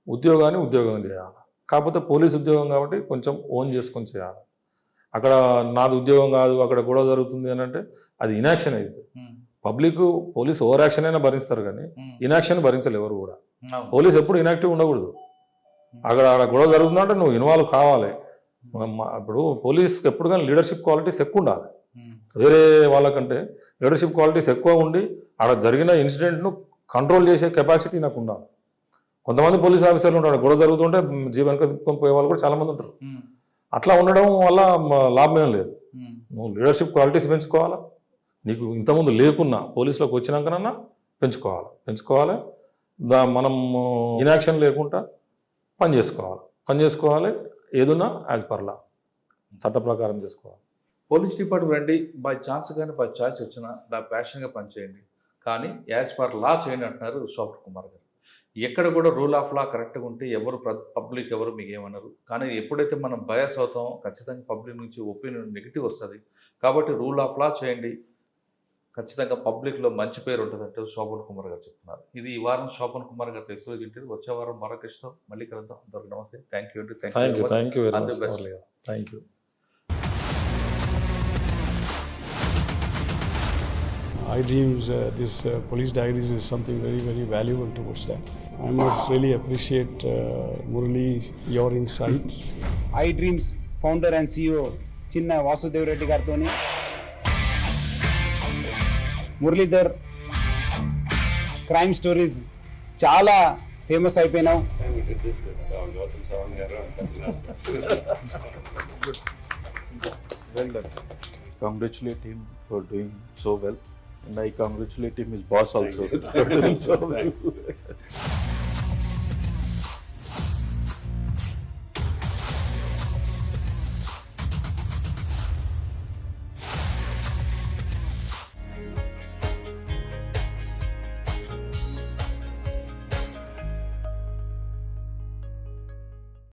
ఉద్యోగం చేయాలి. కాకపోతే పోలీస్ ఉద్యోగం కాబట్టి కొంచెం ఓన్ చేసుకొని చేయాలి. అక్కడ నాది ఉద్యోగం కాదు, అక్కడ గొడవ జరుగుతుంది అని అంటే అది ఇనాక్షన్ అవుతుంది. పబ్లిక్ పోలీస్ ఓవర్ యాక్షన్ అయినా భరిస్తారు కానీ ఇనాక్షన్ భరించలేరు ఎవరు కూడా. పోలీస్ ఎప్పుడు ఇనాక్టివ్ ఉండకూడదు. అక్కడ గొడవ జరుగుతుందంటే నువ్వు ఇన్వాల్వ్ కావాలి. ఇప్పుడు పోలీస్కి ఎప్పుడు కానీ లీడర్షిప్ క్వాలిటీస్ ఎక్కువ ఉండాలి. వేరే వాళ్ళకంటే లీడర్షిప్ క్వాలిటీస్ ఎక్కువ ఉండి ఆడ జరిగిన ఇన్సిడెంట్ను కంట్రోల్ చేసే కెపాసిటీ నాకు ఉండాలి. కొంతమంది పోలీస్ ఆఫీసర్లు ఉంటారు, గొడవ జరుగుతుంటే జీవనక తిప్పుకొని పోయే వాళ్ళు కూడా చాలామంది ఉంటారు. అట్లా ఉండడం వల్ల లాభం ఏం లేదు. నువ్వు లీడర్షిప్ క్వాలిటీస్ పెంచుకోవాలా, నీకు ఇంతకుముందు లేకున్నా పోలీసులోకి వచ్చినాకనన్నా పెంచుకోవాలి. మనం ఇన్యాక్షన్ లేకుండా పని చేసుకోవాలి. ఏదున్నా యాజ్ పర్ లా చట్ట ప్రకారం చేసుకోవాలి. పోలీస్ డిపార్ట్మెంట్ రండి, బై ఛాన్స్ కానీ బై చాయిస్ వచ్చినా దా ప్యాషన్గా పనిచేయండి, కానీ యాజ్ పర్ లా చేయండి అంటున్నారు శోభన్ కుమార్ గారు. ఎక్కడ కూడా రూల్ ఆఫ్ లా కరెక్ట్గా ఉంటే ఎవరు పబ్లిక్ ఎవరు మీకు ఏమన్నారు. కానీ ఎప్పుడైతే మనం బయాస్ అవుతామో ఖచ్చితంగా పబ్లిక్ నుంచి ఒపీనియన్ నెగిటివ్ వస్తుంది. కాబట్టి రూల్ ఆఫ్ లా చేయండి, ఖచ్చితంగా పబ్లిక్లో మంచి పేరు ఉంటుందంటే శోభన్ కుమార్ గారు చెప్తున్నారు. ఇది ఈ వారం శోభన్ కుమార్ గారు తెలుసు. వచ్చే వారం మరొకరితో మళ్ళీ కలుద్దాం. అందరికీ నమస్తే. థ్యాంక్ యూ అండి. Thank you. iDreams, this police diaries is something very, very valuable towards that. I must really appreciate Murali, your insights. iDreams founder and CEO చిన్న వాసుదేవ్ రెడ్డి గారితో మురళీధర్ క్రైమ్ స్టోరీస్ చాలా famous అయిపోయినావు. Well done. Congratulate him for doing so well, and I congratulate him, his boss also. For doing so well.